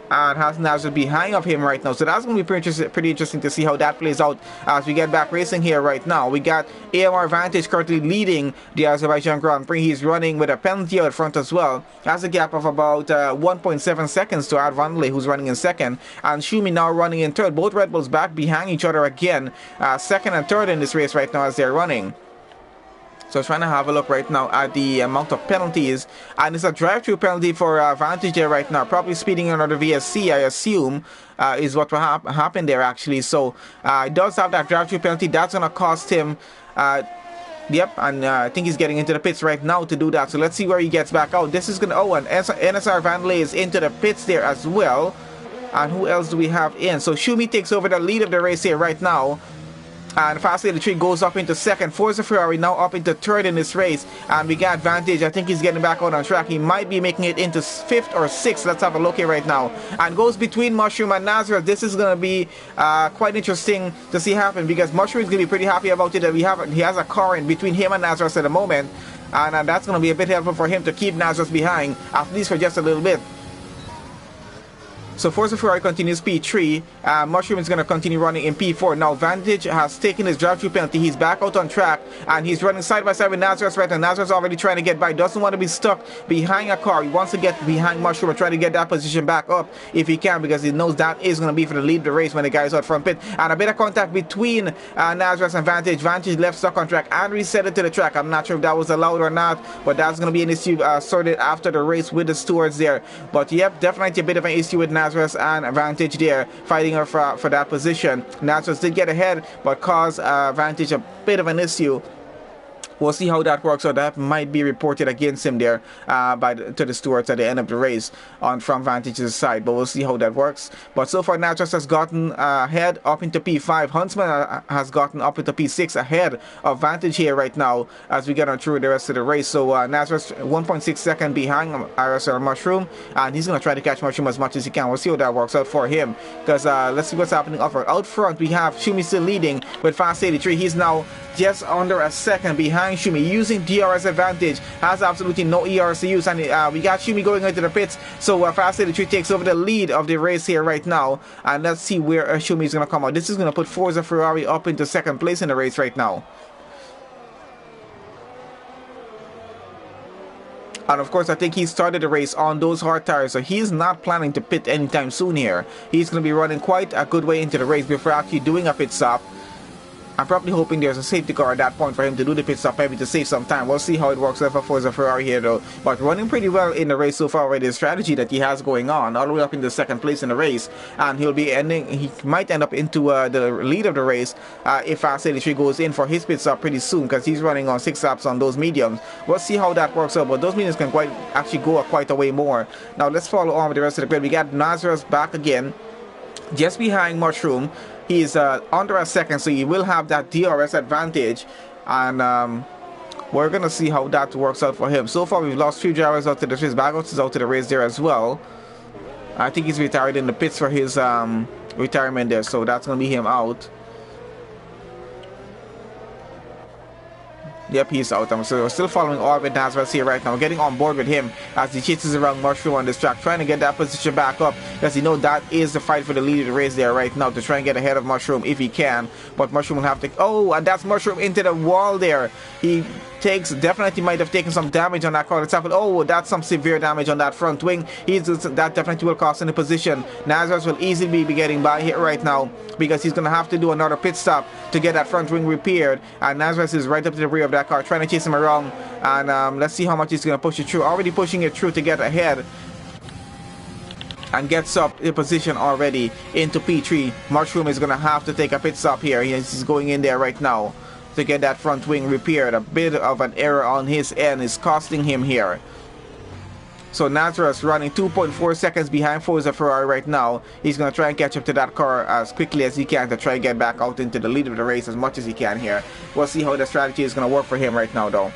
and has Nazareth behind of him right now. So that's going to be pretty interesting to see how that plays out as we get back racing here right now. We got AMR Vantage currently leading the Azerbaijan Grand Prix. He's running with a penalty out front as well. Has a gap of about 1.7 seconds to Ad Vanley, who's running in second, and Schumi now running in third. Both Red Bulls back behind each other again, second and third in this race right now as they're running. So trying to have a look right now at the amount of penalties, and it's a drive-through penalty for Vantage there right now, probably speeding under the VSC, I assume, is what will happen there actually. So it does have that drive-through penalty. That's going to cost him yep, and I think he's getting into the pits right now to do that. So let's see where he gets back out. This is going to, and NSR Vanley is into the pits there as well. And who else do we have in? So Schumi takes over the lead of the race here right now. And Fast 83 goes up into second. Forza Ferrari now up into third in this race. And we got Vantage. I think he's getting back out on track. He might be making it into 5th or 6th. Let's have a look here right now. And goes between Mushroom and Nazareth. This is going to be quite interesting to see happen, because Mushroom is going to be pretty happy about it that he has a car in between him and Nazareth at the moment. And that's going to be a bit helpful for him to keep Nazareth behind, at least for just a little bit. So Forza Ferrari continues P3. Mushroom is going to continue running in P4. Now Vantage has taken his drive-through penalty. He's back out on track, and he's running side by side with Nazareth right now. Nazareth's already trying to get by. Doesn't want to be stuck behind a car. He wants to get behind Mushroom and try to get that position back up if he can, because he knows that is going to be for the lead of the race when the guy is out front pit. And a bit of contact between Nazareth and Vantage. Vantage left stuck on track and reset it to the track. I'm not sure if that was allowed or not, but that's going to be an issue sorted after the race with the stewards there. But yep, definitely a bit of an issue with Nazareth and Vantage there, fighting her for that position. Nazareth did get ahead, but caused Vantage a bit of an issue. We'll see how that works out. That might be reported against him there to the stewards at the end of the race from Vantage's side. But we'll see how that works. But so far, Nazareth has gotten ahead up into P5. Huntsman has gotten up into P6 ahead of Vantage here right now as we get on through the rest of the race. So Nazareth 1.6 seconds behind ISRL Mushroom, and he's going to try to catch Mushroom as much as he can. We'll see how that works out for him, because let's see what's happening up front. Out front, we have Schumi still leading with Fast 83. He's now just under a second behind behind Shumi, using DRS advantage, has absolutely no ERS to use, and we got Shumi going into the pits, so Fast Lady 3 takes over the lead of the race here right now, and let's see where Shumi is going to come out. This is going to put Forza Ferrari up into second place in the race right now. And of course, I think he started the race on those hard tires, so he's not planning to pit anytime soon here. He's going to be running quite a good way into the race before actually doing a pit stop. I'm probably hoping there's a safety car at that point for him to do the pit stop, maybe to save some time. We'll see how it works out for Forza Ferrari here though. But running pretty well in the race so far with the strategy that he has going on, all the way up in the second place in the race. And he might end up into the lead of the race if Fast 83 goes in for his pit stop pretty soon, because he's running on 6 laps on those mediums. We'll see how that works out, but those mediums can actually go quite a way more. Now let's follow on with the rest of the grid. We got Nazareth back again, just behind Mushroom. He's under a second, so he will have that DRS advantage, and we're gonna see how that works out for him. So far, we've lost 3 drivers out to the race. Bagos is out to the race there as well. I think he's retired in the pits for his retirement there, so that's gonna be him out. Yep, he's out. So we're still following Orbit Nazareth here right now. We're getting on board with him as he chases around Mushroom on this track, trying to get that position back up, because you know that is the fight for the lead of the race there right now, to try and get ahead of Mushroom if he can. But Mushroom will have to... Oh, and that's Mushroom into the wall there. He definitely might have taken some damage on that car. Let's have it. Oh, that's some severe damage on that front wing. That definitely will cost him the position. Nazareth will easily be getting by here right now, because he's going to have to do another pit stop to get that front wing repaired. And Nazareth is right up to the rear of that car, trying to chase him around. And let's see how much he's going to push it through. Already pushing it through to get ahead, and gets up in position already into P3. Mushroom is going to have to take a pit stop here. He's going in there right now to get that front wing repaired. A bit of an error on his end is costing him here. So Nazareth running 2.4 seconds behind Forza Ferrari right now. He's going to try and catch up to that car as quickly as he can to try and get back out into the lead of the race as much as he can here. We'll see how the strategy is going to work for him right now though.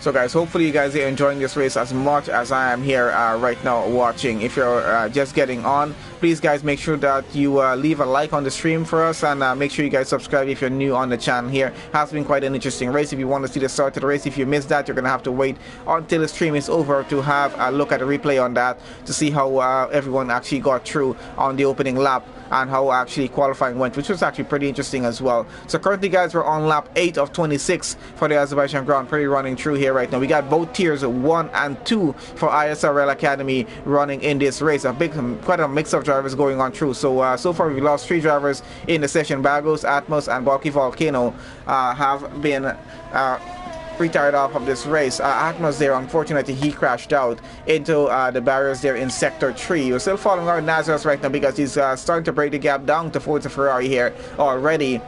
So guys, hopefully you guys are enjoying this race as much as I am here right now watching. If you're just getting on, please guys make sure that you leave a like on the stream for us, and make sure you guys subscribe if you're new on the channel here. Has been quite an interesting race. If you want to see the start of the race, if you missed that, you're going to have to wait until the stream is over to have a look at the replay on that, to see how everyone actually got through on the opening lap, and how actually qualifying went, which was actually pretty interesting as well. So currently guys, we're on lap 8 of 26 for the Azerbaijan Grand Prix running through here right now. We got both tiers 1 and 2 for ISRL Academy running in this race. Quite a mix of drivers going on through. So so far we've lost 3 drivers in the session. Bagos, Atmos and Bulky Volcano have been retired off of this race. Atmos there, unfortunately he crashed out into the barriers there in sector 3. We're still following our Nazareth right now, because he's starting to break the gap down to Forza Ferrari here already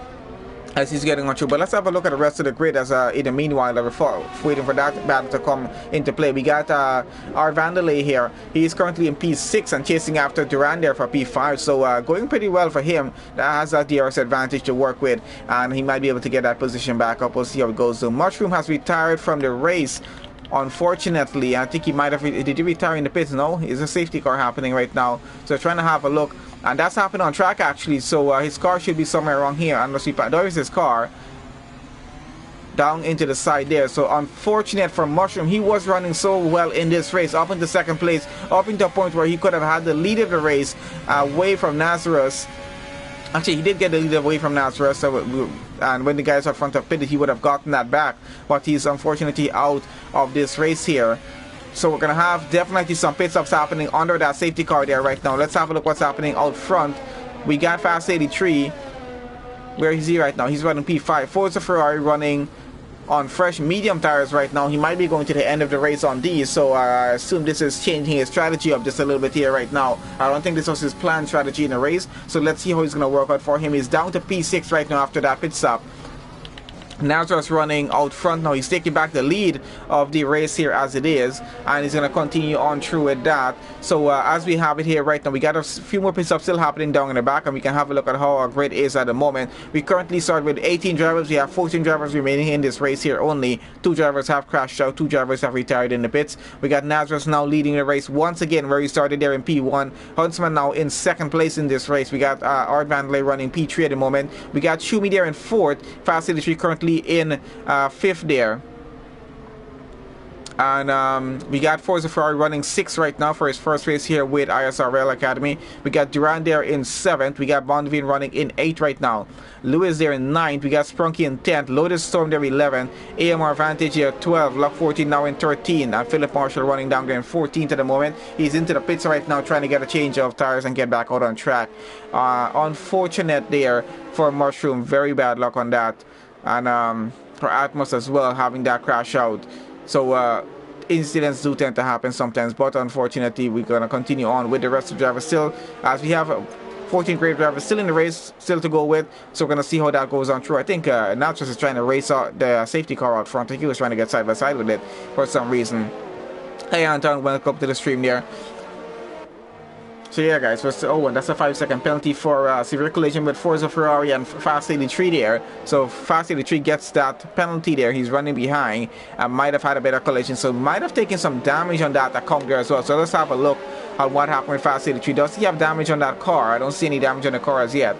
as he's getting on through. But let's have a look at the rest of the grid as in the meanwhile we're waiting for that battle to come into play. We got our Vandalay here. He's currently in P6 and chasing after Duran there for P5, so going pretty well for him. That has that DRS advantage to work with, and he might be able to get that position back up. We'll see how it goes. So Mushroom has retired from the race, unfortunately. I think he might have... Did he retire in the pits? No, it's a safety car happening right now, so trying to have a look. And that's happened on track actually, so his car should be somewhere around here, unless there is his car down into the side there. So unfortunate for Mushroom. He was running so well in this race, up into second place, up into a point where he could have had the lead of the race away from Nazareth. Actually, he did get the lead away from Nazareth, and when the guys up front have pitted, he would have gotten that back, but he's unfortunately out of this race here. So we're going to have definitely some pit stops happening under that safety car there right now. Let's have a look what's happening out front. We got Fast 83. Where is he right now? He's running P5. Forza Ferrari running on fresh medium tires right now. He might be going to the end of the race on these, so I assume this is changing his strategy up just a little bit here right now. I don't think this was his planned strategy in the race, so let's see how he's going to work out for him. He's down to P6 right now after that pit stop. Nazareth running out front now. He's taking back the lead of the race here as it is, and he's going to continue on through with that. So as we have it here right now, we got a few more pit stops still happening down in the back, and we can have a look at how our grid is at the moment. We currently start with 18 drivers. We have 14 drivers remaining in this race here only. 2 drivers have crashed out, 2 drivers have retired in the pits. We got Nazareth now leading the race once again, where he started there in P1. Huntsman now in second place in this race. We got Art Vandalay running P3 at the moment. We got Shumi there in 4th. Fast 83 currently currently in 5th there. And we got Forza Ferrari running 6th right now for his first race here with ISRL Academy. We got Durand there in 7th. We got Bondevin running in 8th right now. Lewis there in 9th. We got Sprunky in 10th. Lotus Storm there 11th. AMR Vantage here 12th. Lock 14 now in 13th. And Philip Marshall running down there in 14th at the moment. He's into the pits right now trying to get a change of tires and get back out on track. Unfortunate there for Mushroom. Very bad luck on that. And for Atmos as well, having that crash out. So incidents do tend to happen sometimes, but unfortunately we're going to continue on with the rest of the drivers still, as we have 14 grade drivers still in the race, still to go with. So we're going to see how that goes on through. I think Natras is trying to race out the safety car out front. I think he was trying to get side by side with it for some reason. Hey Anton, welcome to the stream there. So yeah guys, and that's a 5-second penalty for severe collision with Forza Ferrari and Fast 83 there. So Fast 83 gets that penalty there. He's running behind and might have had a better collision, so might have taken some damage on that account there as well. So let's have a look at what happened with Fast 83. Does he have damage on that car? I don't see any damage on the car as yet.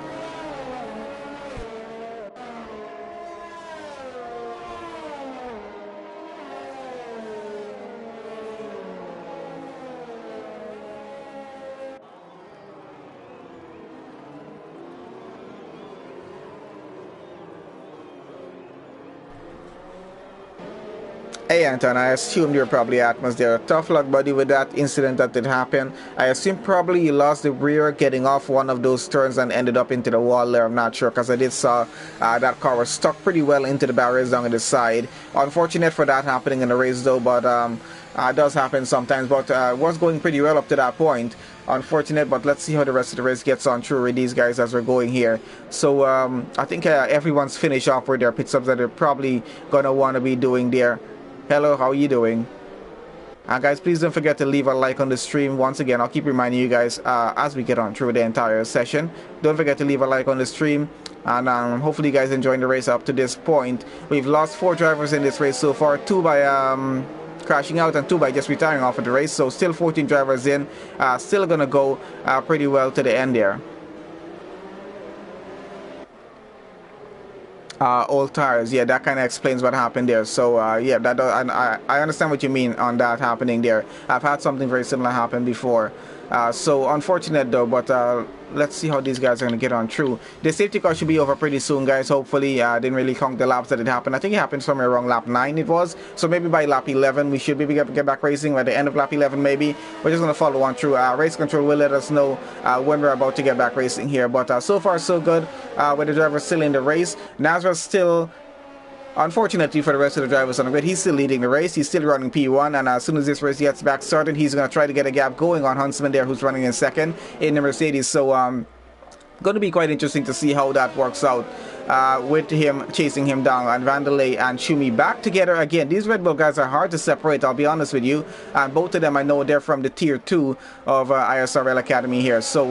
Hey Anton, I assumed you're probably Atmos there. Tough luck buddy with that incident that did happen. I assume probably you lost the rear getting off one of those turns and ended up into the wall there. I'm not sure, because I did saw that car was stuck pretty well into the barriers down on the side. Unfortunate for that happening in the race though, but it does happen sometimes. But was going pretty well up to that point. Unfortunate, but let's see how the rest of the race gets on through with these guys as we're going here. So I think everyone's finished off with their pit stops that they're probably gonna want to be doing there. Hello, how are you doing? Guys, please don't forget to leave a like on the stream. Once again, I'll keep reminding you guys as we get on through the entire session. Don't forget to leave a like on the stream. And hopefully you guys enjoying the race up to this point. We've lost 4 drivers in this race so far. 2 by crashing out and 2 by just retiring off of the race. So still 14 drivers in. Still going to go pretty well to the end there. Old tires, yeah, that kind of explains what happened there. So yeah, that and I understand what you mean on that happening there. I've had something very similar happen before. So unfortunate though, but let's see how these guys are going to get on through. The safety car should be over pretty soon, guys. Hopefully, didn't really count the laps that it happened. I think it happened somewhere around lap 9 it was. So maybe by lap 11 we should be able to get back racing. By the end of lap 11 maybe. We're just going to follow on through. Race control will let us know when we're about to get back racing here. But so far so good with the driver still in the race. Nazra's still... Unfortunately for the rest of the drivers on the grid, he's still leading the race. He's still running P1, and as soon as this race gets back started, he's going to try to get a gap going on Huntsman there, who's running in second in the Mercedes. So going to be quite interesting to see how that works out with him chasing him down, and Vandalay and Shumi back together again. These Red Bull guys are hard to separate, I'll be honest with you, and both of them I know they're from the tier 2 of ISRL Academy here. So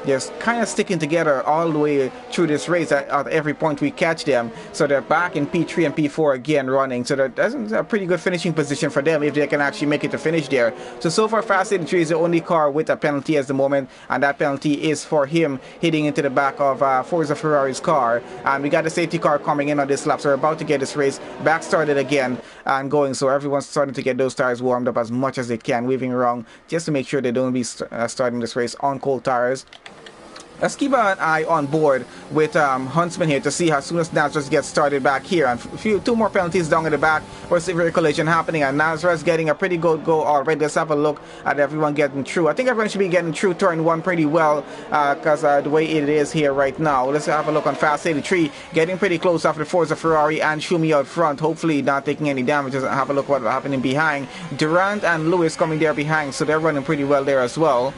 they're kind of sticking together all the way through this race. At every point we catch them, so they're back in P3 and P4 again running. So that's a pretty good finishing position for them if they can actually make it to finish there. So far Fast 83 is the only car with a penalty at the moment, and that penalty is for him hitting into the back of Forza Ferrari's car. And we got the safety car coming in on this lap, so we're about to get this race back started again and going. So everyone's starting to get those tires warmed up as much as they can, weaving around just to make sure they don't be starting this race on cold tires. Let's keep an eye on board with Huntsman here to see how soon as Nazareth gets started back here. And two more penalties down in the back for severe collision happening, and Nazareth's getting a pretty good go already. Let's have a look at everyone getting through. I think everyone should be getting through turn 1 pretty well because the way it is here right now. Let's have a look on Fast 83, getting pretty close after Forza Ferrari and Shumi out front, hopefully not taking any damages. Have a look what's happening behind. Durant and Lewis coming there behind, so they're running pretty well there as well.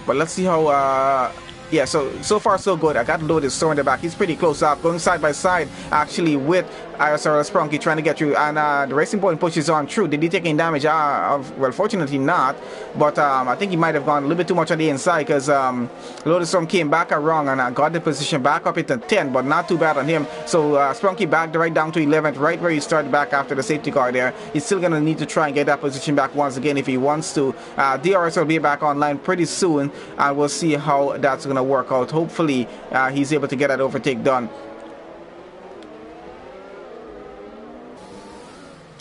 But let's see how, yeah, so far so good. I got Lotus Storm in the back. He's pretty close up, going side by side actually with ISRL Sprunky trying to get through. And the Racing Point pushes on through. Did he take any damage? Well, fortunately not. But I think he might have gone a little bit too much on the inside because Lotus Storm came back around and got the position back up into 10, but not too bad on him. So Sprunky backed right down to 11th, right where he started back after the safety car there. He's still going to need to try and get that position back once again if he wants to. DRS will be back online pretty soon, and we'll see how that's going to work out. Hopefully he's able to get that overtake done.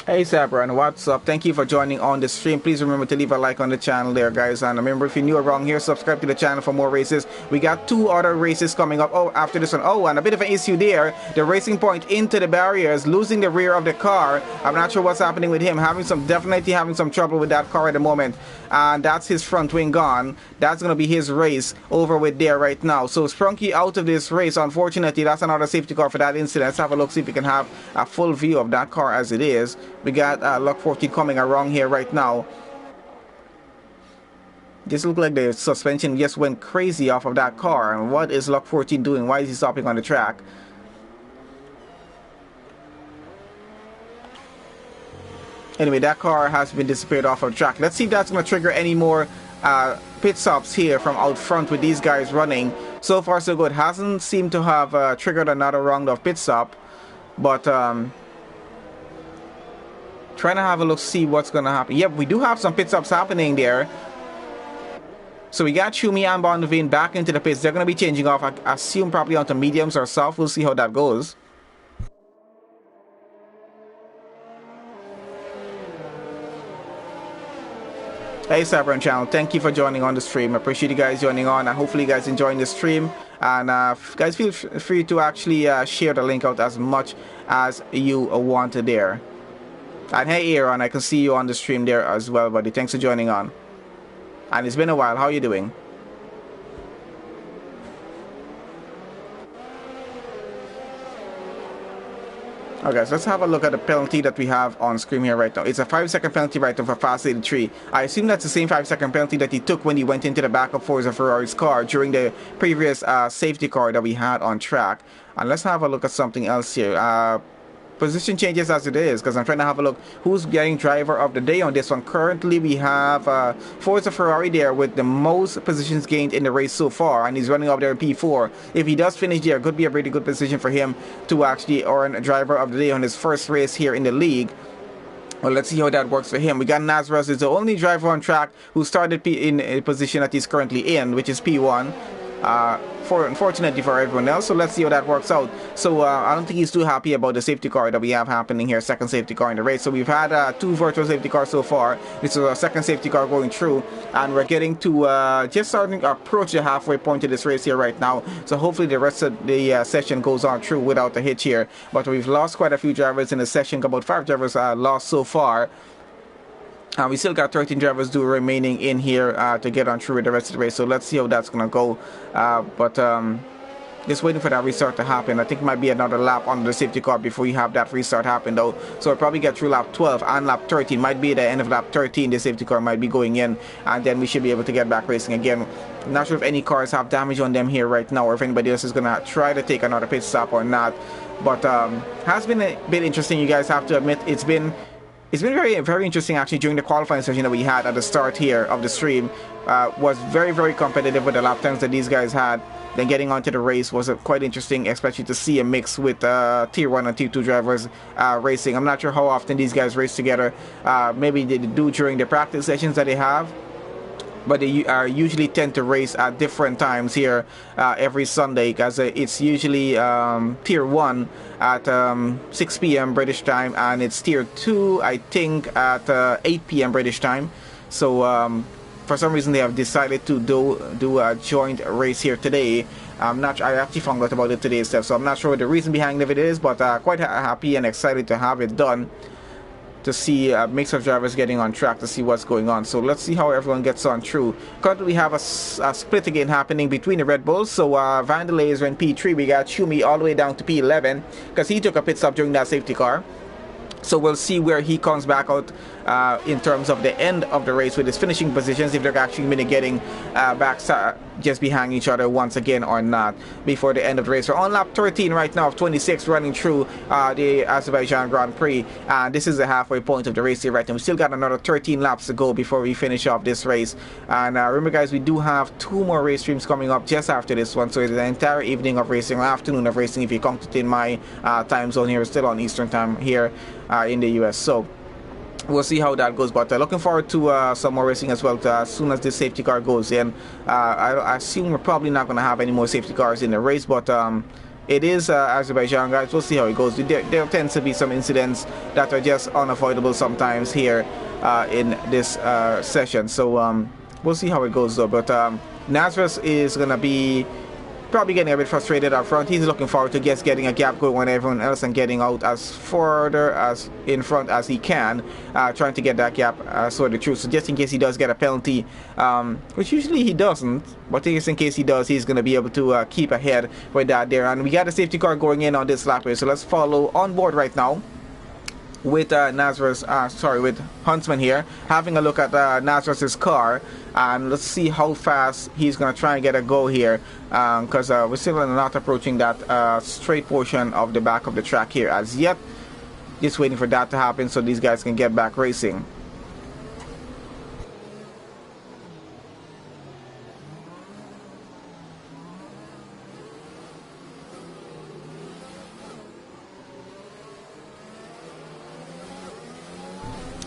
Hey Sabran, what's up? Thank you for joining on the stream. Please remember to leave a like on the channel there, guys. And remember, if you're new around here, subscribe to the channel for more races. We got 2 other races coming up. Oh, after this one. Oh, and a bit of an issue there. The Racing Point into the barriers, losing the rear of the car. I'm not sure what's happening with him. Definitely having some trouble with that car at the moment. And that's his front wing gone. That's going to be his race over with there right now. So Sprunky out of this race. Unfortunately, that's another safety car for that incident. Let's have a look, see if we can have a full view of that car as it is. We got Lock 14 coming around here right now. This looks like the suspension just went crazy off of that car. And what is Lock 14 doing? Why is he stopping on the track? Anyway, that car has been disappeared off of the track. Let's see if that's going to trigger any more pit stops here from out front with these guys running. So far so good. Hasn't seemed to have triggered another round of pit stop. But trying to have a look, see what's going to happen. Yep, we do have some pit stops happening there. So we got Shumi and Bondavine back into the pits. They're going to be changing off, I assume, probably onto mediums or soft. We'll see how that goes. Hey Sabran channel, thank you for joining on the stream. I appreciate you guys joining on, and hopefully you guys enjoying the stream. And guys, feel free to actually share the link out as much as you want there. And hey Aaron, I can see you on the stream there as well, buddy. Thanks for joining on. And it's been a while. How are you doing? Okay, so let's have a look at the penalty that we have on screen here right now. It's a 5-second penalty right now for Fast 83. I assume that's the same 5-second penalty that he took when he went into the back of Forza Ferrari's car during the previous safety car that we had on track. And let's have a look at something else here. Position changes as it is, because I'm trying to have a look who's getting driver of the day on this one. Currently we have Forza Ferrari there with the most positions gained in the race so far, and he's running up there in P4. If he does finish there, could be a pretty good position for him to actually earn driver of the day on his first race here in the league. Well, let's see how that works for him. We got Nazareth is the only driver on track who started in a position that he's currently in, which is P1. Unfortunately for everyone else, so let's see how that works out. So I don't think he's too happy about the safety car that we have happening here, second safety car in the race. So we've had 2 virtual safety cars so far. This is our second safety car going through, and we're getting to just starting to approach the halfway point of this race here right now. So hopefully the rest of the session goes on through without a hitch here. But we've lost quite a few drivers in the session, about 5 drivers lost so far. We still got 13 drivers remaining in here to get on through with the rest of the race. So let's see how that's going to go. Just waiting for that restart to happen. I think it might be another lap on the safety car before you have that restart happen though. So we'll probably get through lap 12 and lap 13. Might be at the end of lap 13. The safety car might be going in. And then we should be able to get back racing again. I'm not sure if any cars have damage on them here right now, or if anybody else is going to try to take another pit stop or not. But has been a bit interesting, you guys have to admit. It's been very, very interesting actually during the qualifying session that we had at the start here of the stream. Was very, very competitive with the lap times that these guys had. Then getting onto the race was quite interesting, especially to see a mix with Tier 1 and Tier 2 drivers racing. I'm not sure how often these guys race together. Maybe they do during the practice sessions that they have. But they usually tend to race at different times here every Sunday, because it's usually Tier 1 at 6 p.m. British time, and it's Tier 2, I think, at 8 p.m. British time. So for some reason they have decided to do a joint race here today. I actually found out about it today, Steph, so I'm not sure what the reason behind it is, but quite happy and excited to have it done, to see a mix of drivers getting on track, to see what's going on. So let's see how everyone gets on through. Currently we have a split again happening between the Red Bulls. So Vandelay is in P3. We got Shumi all the way down to P11 because he took a pit stop during that safety car. So we'll see where he comes back out in terms of the end of the race with his finishing positions, if they're actually going to getting back just behind each other once again or not before the end of the race. We're on lap 13 right now of 26 running through the Azerbaijan Grand Prix, and this is the halfway point of the race here right now. We still got another 13 laps to go before we finish off this race. And remember guys, we do have 2 more race streams coming up just after this one, so it's an entire evening of racing, or afternoon of racing if you count it in my time zone here. Still on Eastern time here in the US. So we'll see how that goes, but looking forward to some more racing as well as soon as this safety car goes in. I assume we're probably not going to have any more safety cars in the race, but it is Azerbaijan, guys. We'll see how it goes. There tends to be some incidents that are just unavoidable sometimes here in this session. So we'll see how it goes though. But Nazareth is going to be probably getting a bit frustrated up front. He's looking forward to just getting a gap going on everyone else and getting out as further as in front as he can, trying to get that gap sorted through. So just in case he does get a penalty, which usually he doesn't, but just in case he does, he's going to be able to keep ahead with that there. And we got a safety car going in on this lap here, so let's follow on board right now with with Huntsman here, having a look at Nazareth's car, and let's see how fast he's gonna try and get a go here, because we're still not approaching that straight portion of the back of the track here as yet. Just waiting for that to happen so these guys can get back racing.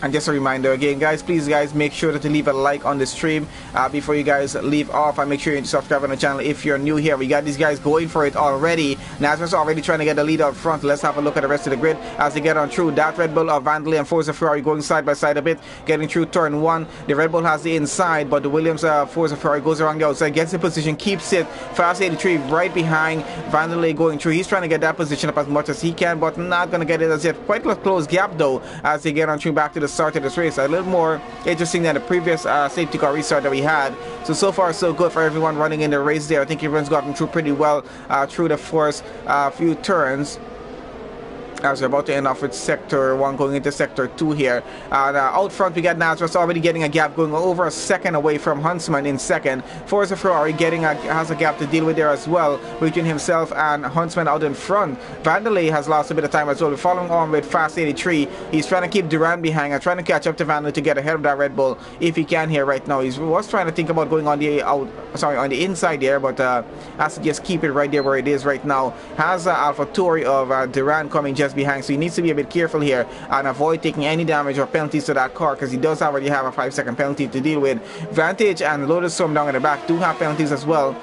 And just a reminder again, guys, please guys, make sure that you leave a like on the stream before you guys leave off, and make sure you subscribe on the channel if you're new here. We got these guys going for it already. Nazareth's already trying to get the lead out front. Let's have a look at the rest of the grid as they get on through. That Red Bull of Vandalay and Forza Ferrari going side by side a bit, getting through turn 1. The Red Bull has the inside, but the Williams Forza Ferrari goes around the outside, gets the position, keeps it. Fast 83 right behind Vandalay going through. He's trying to get that position up as much as he can, but not going to get it as yet. Quite a close gap though as they get on through back to the start of this race. A little more interesting than the previous safety car restart that we had. So far so good for everyone running in the race there. I think everyone's gotten through pretty well through the first few turns, as we're about to end off with sector 1 going into sector 2 here. Out front we got Nazareth already getting a gap, going over a second away from Huntsman in second. Forza Ferrari has a gap to deal with there as well between himself and Huntsman out in front. Vandalay has lost a bit of time as well. We're following on with Fast 83. He's trying to keep Durand behind and trying to catch up to Vandalay to get ahead of that Red Bull if he can here right now. He was trying to think about going on the inside there, but has to just keep it right there where it is right now. Has Alpha Tauri of Durand coming just behind, so he needs to be a bit careful here and avoid taking any damage or penalties to that car, because he does already have a 5-second penalty to deal with. Vantage and Lotus Storm down in the back do have penalties as well.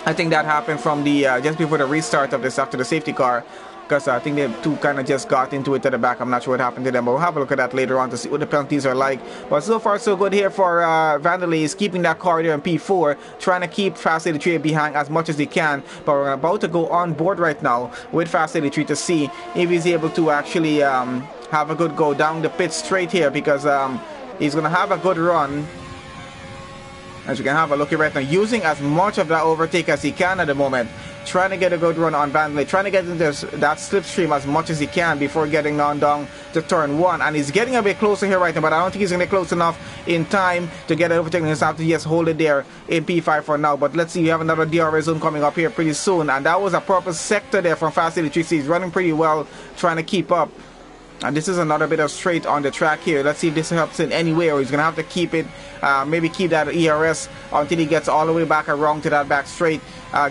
I think that happened from the just before the restart of this after the safety car, because I think they two kind of just got into it at the back. I'm not sure what happened to them, but we'll have a look at that later on to see what the penalties are like. But so far so good here for Vandalay. He's keeping that car there in P4, trying to keep Fast 83 behind as much as he can. But we're about to go on board right now with Fast 83 to see if he's able to actually have a good go down the pit straight here, because he's going to have a good run. As you can have a look at right now, using as much of that overtake as he can at the moment, trying to get a good run on Vandalay, trying to get into that slipstream as much as he can before getting on down to turn 1. And he's getting a bit closer here right now, but I don't think he's going to get close enough in time to get overtaken. He's have to just hold it there in P5 for now. But let's see, we have another DRS zone coming up here pretty soon, and that was a proper sector there from Fast 83. He's running pretty well, trying to keep up. And this is another bit of straight on the track here. Let's see if this helps in any way, or he's going to have to keep it, maybe keep that ERS until he gets all the way back around to that back straight,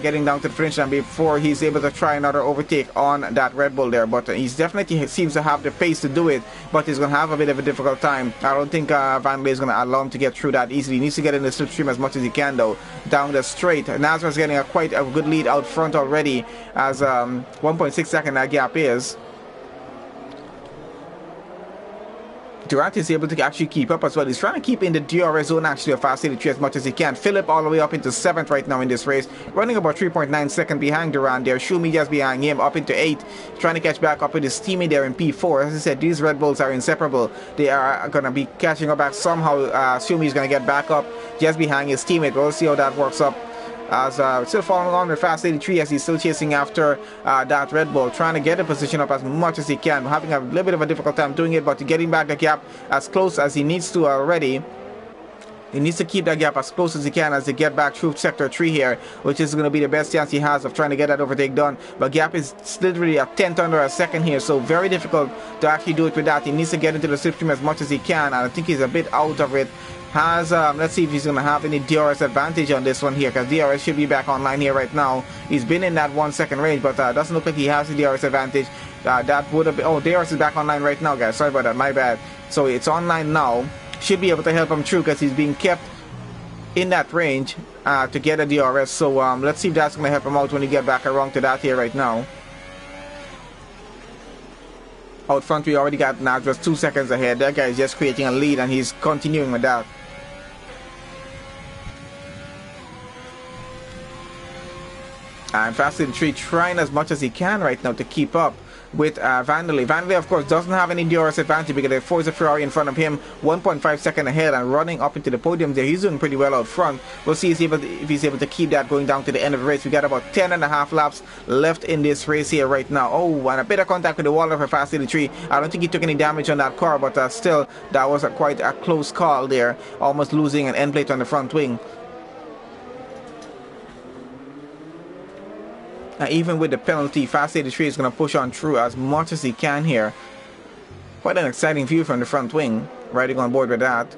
getting down to the finish line before he's able to try another overtake on that Red Bull there. But he's definitely seems to have the pace to do it, but he's going to have a bit of a difficult time. I don't think Vandalay is going to allow him to get through that easily. He needs to get in the slipstream as much as he can though, down the straight. Nazareth's getting quite a good lead out front already, as 1.6 second that gap is. Durant is able to actually keep up as well. He's trying to keep in the DRS zone actually of Fast 83 as much as he can. Philip all the way up into 7th right now in this race, running about 3.9 seconds behind Durant there. Shumi just behind him, up into 8th, trying to catch back up with his teammate there in P4. As I said, these Red Bulls are inseparable. They are going to be catching up back somehow. Shumi is going to get back up just behind his teammate. We'll see how that works up. As still following on with Fast 83 as he's still chasing after that Red Bull, trying to get the position up as much as he can. Having a little bit of a difficult time doing it, but getting back the gap as close as he needs to already. He needs to keep that gap as close as he can as they get back through sector 3 here, which is going to be the best chance he has of trying to get that overtake done. But gap is literally a 10th under a second here, so very difficult to actually do it with that. He needs to get into the slipstream as much as he can, and I think he's a bit out of it. Let's see if he's going to have any DRS advantage on this one here, because DRS should be back online here right now. He's been in that 1 second range, but doesn't look like he has the DRS advantage. That would have been, oh, DRS is back online right now, guys. Sorry about that, my bad. So it's online now. Should be able to help him through, because he's being kept in that range to get a DRS. So let's see if that's going to help him out when he get back around to that here right now. Out front, we already got now just 2 seconds ahead. That guy is just creating a lead, and he's continuing with that. And Fast Lane 3 trying as much as he can right now to keep up with Vanderlei. Vanderlei, of course, doesn't have any DRS advantage because there's Forza Ferrari in front of him, 1.5 seconds ahead and running up into the podium there. He's doing pretty well out front. We'll see if he's able to keep that going down to the end of the race. We got about 10.5 laps left in this race here right now. Oh, and a bit of contact with the wall of a Fast Lane 3. I don't think he took any damage on that car, but still, that was quite a close call there, almost losing an end plate on the front wing. Even with the penalty, Fast 83 is going to push on through as much as he can here. Quite an exciting view from the front wing, riding on board with that.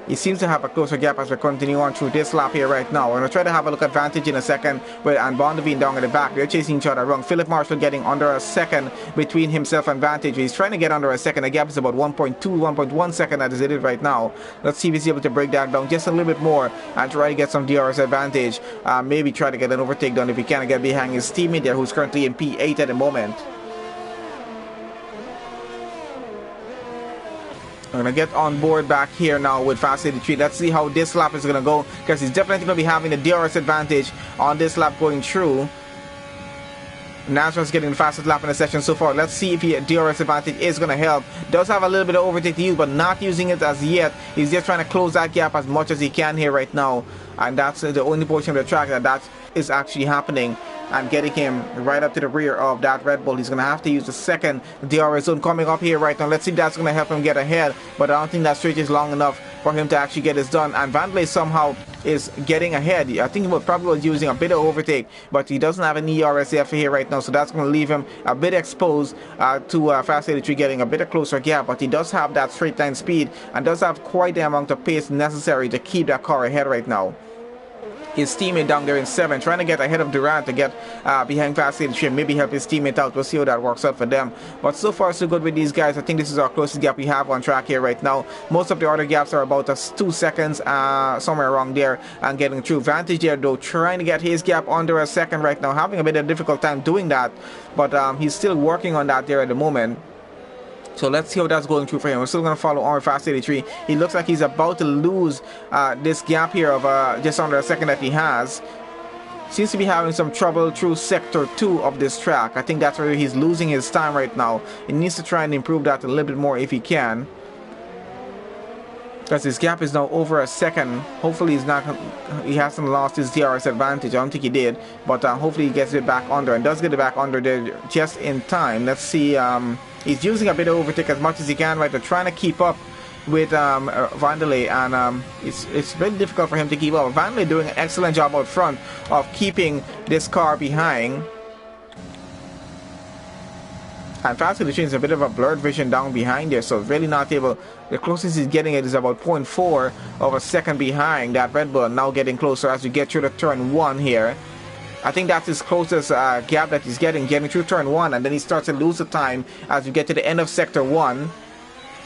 He seems to have a closer gap as we continue on through this lap here right now. We're going to try to have a look at Vantage in a second, and Bondavine down at the back. They're chasing each other around. Philip Marshall getting under a second between himself and Vantage. He's trying to get under a second. The gap is about 1.2, 1.1 second as it is right now. Let's see if he's able to break that down just a little bit more and try to get some DRS advantage. Maybe try to get an overtake done if he can get behind his teammate there, who's currently in P8 at the moment. I'm going to get on board back here now with Fast 83. Let's see how this lap is going to go, because he's definitely going to be having the DRS advantage on this lap going through. Nasra's getting the fastest lap in the session so far. Let's see if the DRS advantage is going to help. Does have a little bit of overtake to use, but not using it as yet. He's just trying to close that gap as much as he can here right now. And that's the only portion of the track that is actually happening, and getting him right up to the rear of that Red Bull. He's going to have to use the second DRS zone coming up here right now. Let's see if that's going to help him get ahead, but I don't think that stretch is long enough for him to actually get this done. And Vanderlei somehow is getting ahead. I think he probably was using a bit of overtake, but he doesn't have an ERSF here right now, so that's going to leave him a bit exposed to Fast 83 getting a bit of closer gap. But he does have that straight line speed and does have quite the amount of pace necessary to keep that car ahead right now. His teammate down there in 7, trying to get ahead of Durant to get behind Fast 83 and maybe help his teammate out. We'll see how that works out for them. But so far so good with these guys. I think this is our closest gap we have on track here right now. Most of the other gaps are about 2 seconds, somewhere around there, and getting through. Vantage there though, trying to get his gap under a second right now, having a bit of a difficult time doing that, but he's still working on that there at the moment. So let's see how that's going through for him. We're still going to follow on with Fast 83. He looks like he's about to lose this gap here of just under a second that he has. Seems to be having some trouble through sector 2 of this track. I think that's where he's losing his time right now. He needs to try and improve that a little bit more if he can, because his gap is now over a second. Hopefully he hasn't lost his DRS advantage. I don't think he did, but hopefully he gets it back under, and does get it back under there just in time. Let's see. He's using a bit of overtake as much as he can right now, trying to keep up with Vanderlei, and it's very difficult for him to keep up. Vanderlei doing an excellent job out front of keeping this car behind. And Fast 83 is a bit of a blurred vision down behind there, so really not able. The closest he's getting it is about 0.4 of a second behind that Red Bull, now getting closer as we get through the turn 1 here. I think that's his closest gap that he's getting through turn 1, and then he starts to lose the time as we get to the end of sector 1.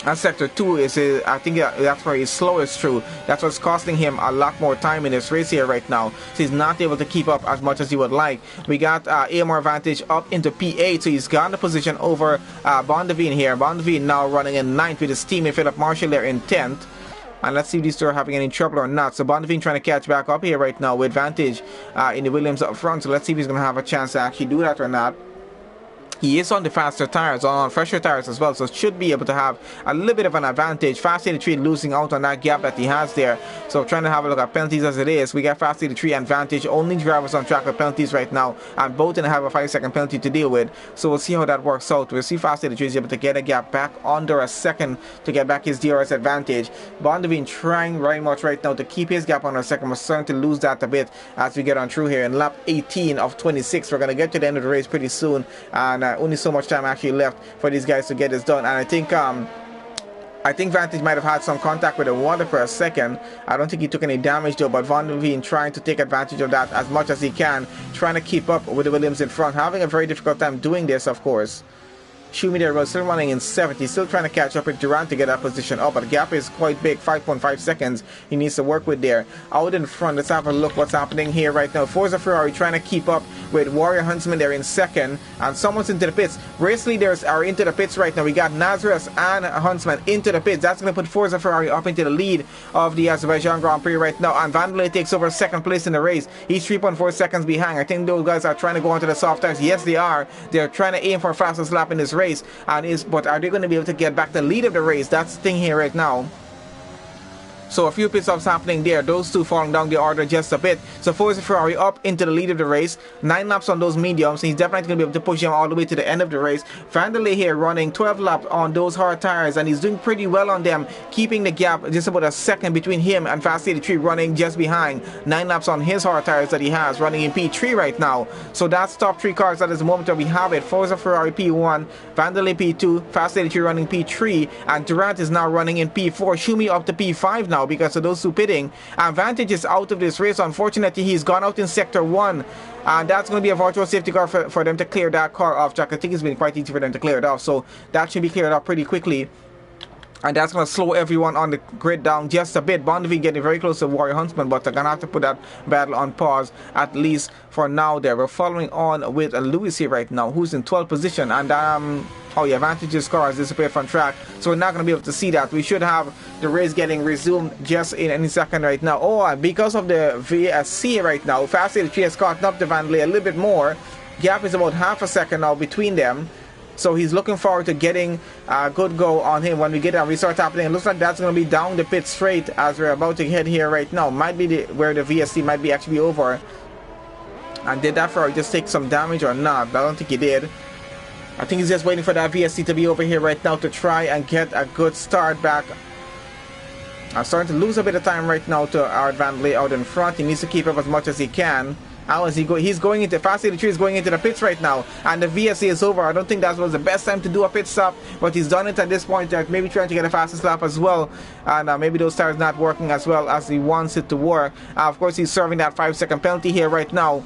And sector 2 is, I think that's where he's slowest through. That's what's costing him a lot more time in this race here right now. So he's not able to keep up as much as he would like. We got AMR Vantage up into P8, so he's got the position over Bondavine here. Bondavine now running in 9th with his teammate Philip Marshall there in 10th. And let's see if these two are having any trouble or not. So Bondavine trying to catch back up here right now with Vantage in the Williams up front. So let's see if he's going to have a chance to actually do that or not. He is on the faster tires, on fresher tires as well, so should be able to have a little bit of an advantage. Fast 83 losing out on that gap that he has there. So trying to have a look at penalties as it is. We got Fast 83 and Vantage, only drivers on track with penalties right now, and both gonna have a 5-second penalty to deal with. So we'll see how that works out. We'll see Fast 83 is able to get a gap back under a second to get back his DRS advantage. Bondavine trying very much right now to keep his gap under a second. We're starting to lose that a bit as we get on through here. In lap 18 of 26, we're gonna get to the end of the race pretty soon, and only so much time actually left for these guys to get this done. And I think Vantage might have had some contact with the water for a second. I don't think he took any damage though, but Bondavine trying to take advantage of that as much as he can, trying to keep up with the Williams in front, having a very difficult time doing this, of course. Schumi there was still running in 7th. He's still trying to catch up with Durant to get that position up, but the gap is quite big, 5.5 seconds he needs to work with there. Out in front, let's have a look what's happening here right now. Forza Ferrari trying to keep up with Warrior Huntsman there in 2nd, and someone's into the pits. Race leaders are into the pits right now. We got Nazareth and Huntsman into the pits. That's going to put Forza Ferrari up into the lead of the Azerbaijan Grand Prix right now, and Vandalay takes over 2nd place in the race. He's 3.4 seconds behind. I think those guys are trying to go onto the soft tires. Yes, they are. They're trying to aim for fastest lap in this race, but are they going to be able to get back the lead of the race? That's the thing here right now. So a few pit stops happening there. Those two falling down the order just a bit. So Forza Ferrari up into the lead of the race. 9 laps on those mediums. He's definitely going to be able to push him all the way to the end of the race. Vandalay here running 12 laps on those hard tires, and he's doing pretty well on them, keeping the gap just about a second between him and Fast 83 running just behind. 9 laps on his hard tires that he has, running in P3 right now. So that's top 3 cars at this moment that we have it. Forza Ferrari P1, Vandalay P2, Fast 83 running P3, and Durant is now running in P4. Schumi up to P5 now because of those two pitting. Vantage is out of this race. Unfortunately, he's gone out in sector 1, and that's going to be a virtual safety car for them to clear that car off track. I think it's been quite easy for them to clear it off, so that should be cleared off pretty quickly, and that's going to slow everyone on the grid down just a bit. Bonneville getting very close to Warrior Huntsman, but they're going to have to put that battle on pause, at least for now there. We're following on with Lewis here right now, who's in 12th position, and oh yeah, Vantage's car has disappeared from track, so we're not going to be able to see that. We should have the race getting resumed just in any second right now. Oh, and because of the VSC right now, Fast 83 has caught up to Vandalay a little bit more. Gap is about half a second now between them. So he's looking forward to getting a good go on him when we get that restart happening. It looks like that's going to be down the pit straight as we're about to head here right now. Might be where the VSC might be actually over. And did that Ferrari just take some damage or not? I don't think he did. I think he's just waiting for that VSC to be over here right now to try and get a good start back. I'm starting to lose a bit of time right now to our Vandalay out in front. He needs to keep up as much as he can. How is he going? He's going into Fast 83 is going into the pits right now, and the VSC is over. I don't think that was the best time to do a pit stop, but he's done it at this point. Maybe trying to get a fastest lap as well, and maybe those tires not working as well as he wants it to work. Of course, he's serving that 5-second penalty here right now.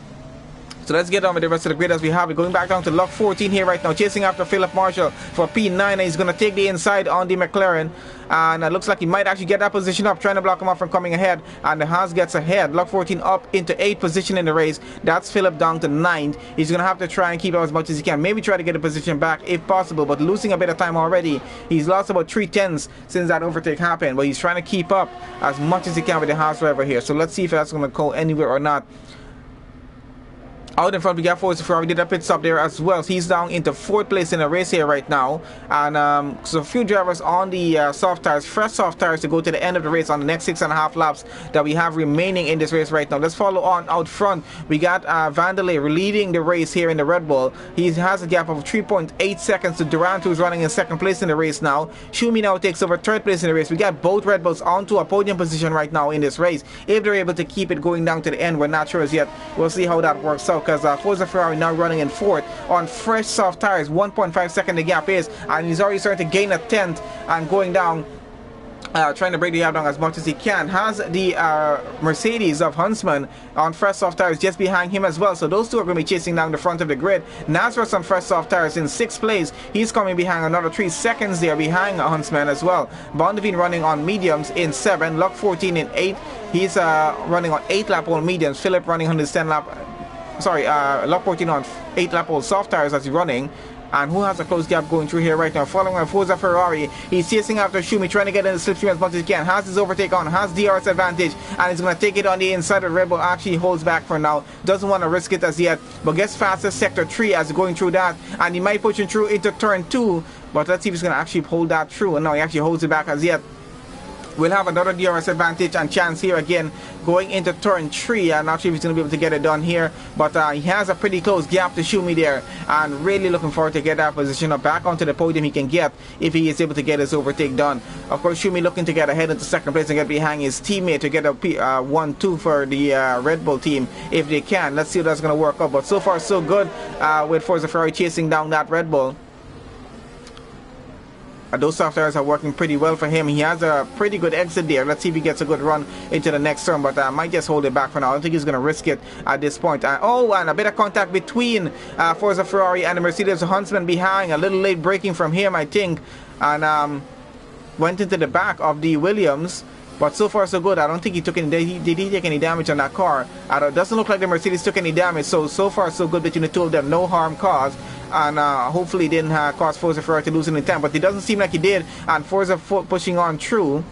So let's get on with the rest of the grid as we have it. Going back down to Lock 14 here right now, chasing after Philip Marshall for P9, and he's going to take the inside on the McLaren, and it looks like he might actually get that position up, trying to block him off from coming ahead, and the Haas gets ahead. Lock 14 up into 8th position in the race. That's Philip down to 9th. He's going to have to try and keep up as much as he can, maybe try to get a position back if possible, but losing a bit of time already. He's lost about 3/10 since that overtake happened, but he's trying to keep up as much as he can with the Haas driver here. So let's see if that's going to go anywhere or not. Out in front we got Forza Ferrari, did a pit stop there as well. So he's down into 4th place in the race here right now, and so a few drivers on the soft tires, fresh soft tires, to go to the end of the race on the next 6.5 laps that we have remaining in this race right now. Let's follow on out front. We got Vandalay leading the race here in the Red Bull. He has a gap of 3.8 seconds to Durant, who's running in 2nd place in the race now. Schumi now takes over 3rd place in the race. We got both Red Bulls onto a podium position right now in this race. If they're able to keep it going down to the end, we're not sure as yet. We'll see how that works out, because Forza Ferrari now running in 4th on fresh soft tires. 1.5 second the gap is, and he's already starting to gain a 10th and going down, trying to break the gap down as much as he can. Has the Mercedes of Huntsman on fresh soft tires just behind him as well, so those two are going to be chasing down the front of the grid. Nazareth on fresh soft tires in 6th place. He's coming behind another 3 seconds there behind Huntsman as well. Bonneville running on mediums in 7th. Lock 14 in 8th. He's running on 8 lap old mediums. Philip running on his 10 lap, Lock 14 on 8 lap old soft tires as he's running. And who has a close gap going through here right now? Following on Forza Ferrari. He's chasing after Schumi, trying to get in the slipstream as much as he can. Has his overtake on, has DRS advantage, and he's going to take it on the inside of Red Bull. Actually holds back for now. Doesn't want to risk it as yet, but gets fastest sector 3 as going through that. And he might push him through into turn 2, but let's see if he's going to actually hold that through. And now he actually holds it back as yet. We'll have another DRS advantage and chance here again going into turn 3. I'm not sure if he's going to be able to get it done here, but he has a pretty close gap to Schumi there, and really looking forward to get that position up back onto the podium he can get if he is able to get his overtake done. Of course, Schumi looking to get ahead into 2nd place and get behind his teammate to get a 1-2 for the Red Bull team if they can. Let's see if that's going to work out, but so far so good with Forza Ferrari chasing down that Red Bull. those soft tires are working pretty well for him. He has a pretty good exit there. Let's see if he gets a good run into the next turn, but I might just hold it back for now. I don't think he's going to risk it at this point. And a bit of contact between Forza Ferrari and the Mercedes Huntsman behind. A little late braking from him, I think, and went into the back of the Williams. But so far so good. I don't think he took any. Did he take any damage on that car? It doesn't look like the Mercedes took any damage. So far so good between the two of them. No harm caused. And hopefully didn't cause Forza Ferrari to lose any time. But it doesn't seem like he did. And Forza pushing on through.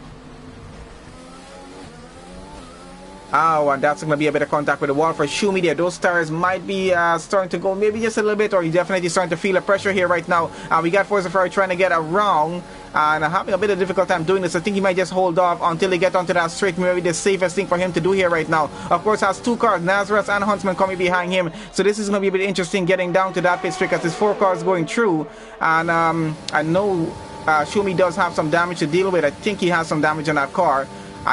Oh, and that's going to be a bit of contact with the wall for Schumi there. Those tires might be starting to go maybe just a little bit, or he's definitely starting to feel the pressure here right now. We got Forza Ferrari trying to get around and having a bit of difficult time doing this. I think he might just hold off until they get onto that straight. Maybe the safest thing for him to do here right now. Of course, has two cars, Nazareth and Huntsman, coming behind him. So this is going to be a bit interesting getting down to that pit straight because there's 4 cars going through. And I know Schumi does have some damage to deal with. I think he has some damage on that car.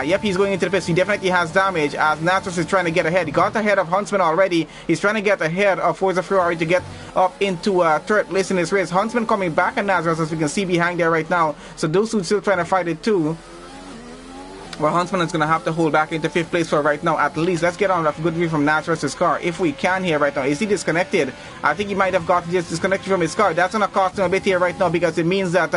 Yep, he's going into the pits. He definitely has damage as Natras is trying to get ahead. He got ahead of Huntsman already. He's trying to get ahead of Forza Ferrari to get up into third place in this race. Huntsman coming back at Natras, as we can see behind there right now. So those two still trying to fight it too. Well, Huntsman is going to have to hold back into 5th place for right now, at least. Let's get on a good view from Natras' car, if we can here right now. Is he disconnected? I think he might have gotten just disconnected from his car. That's going to cost him a bit here right now, because it means that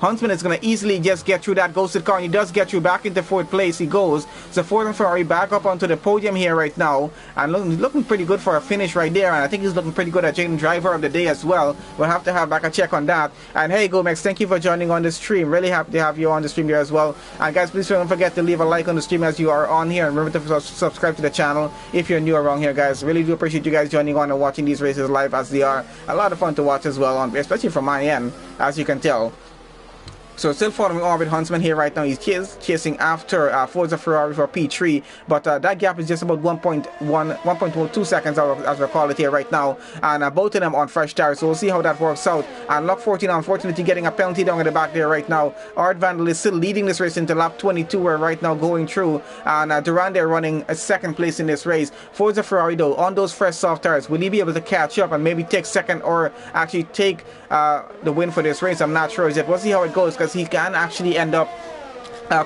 Huntsman is going to easily just get through that ghosted car, and he does get through back into 4th place. He goes. So Ford and Ferrari back up onto the podium here right now, and looking pretty good for a finish right there, and I think he's looking pretty good at Jaden Driver of the day as well. We'll have to have back a check on that. And hey, Gomex, thank you for joining on the stream. Really happy to have you on the stream here as well. And guys, please don't forget to leave a like on the stream as you are on here, and remember to subscribe to the channel if you're new around here, guys. Really do appreciate you guys joining on and watching these races live, as they are a lot of fun to watch as well, especially from my end, as you can tell. So still following on with Huntsman here right now. He's chasing after Forza Ferrari for P3, but that gap is just about 1.2 seconds as we call it here right now, and both of them on fresh tires, so we'll see how that works out. And Lock 14 unfortunately getting a penalty down at the back there right now. Art Vandal is still leading this race into lap 22, we're right now going through, and Durand they're running a 2nd place in this race. Forza Ferrari though, on those fresh soft tires, will he be able to catch up and maybe take 2nd, or actually take the win for this race? I'm not sure yet. We'll see how it goes, because he can actually end up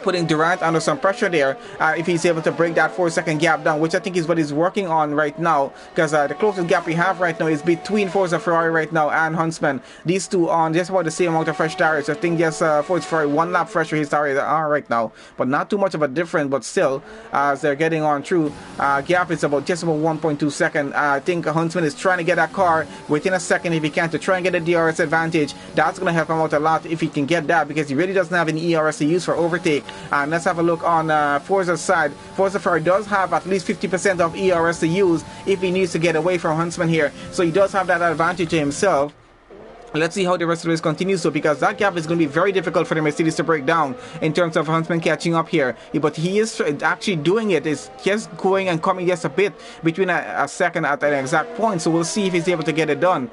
putting Durant under some pressure there if he's able to break that 4-second gap down, which I think is what he's working on right now, because the closest gap we have right now is between Forza Ferrari right now and Huntsman. These two on just about the same amount of fresh tires. I think just Forza Ferrari 1 lap fresher his tires are right now, but not too much of a difference. But still, as they're getting on through, gap is just about 1.2 seconds. I think Huntsman is trying to get that car within a second if he can, to try and get a DRS advantage. That's going to help him out a lot if he can get that, because he really doesn't have any ERS to use for overtake. And let's have a look on Forza's side. Forza Ferrari does have at least 50% of ERS to use if he needs to get away from Huntsman here, so he does have that advantage to himself. Let's see how the rest of the race continues, though, because that gap is going to be very difficult for the Mercedes to break down in terms of Huntsman catching up here. But he is actually doing it. It's just going and coming just a bit between a second at an exact point, so we'll see if he's able to get it done.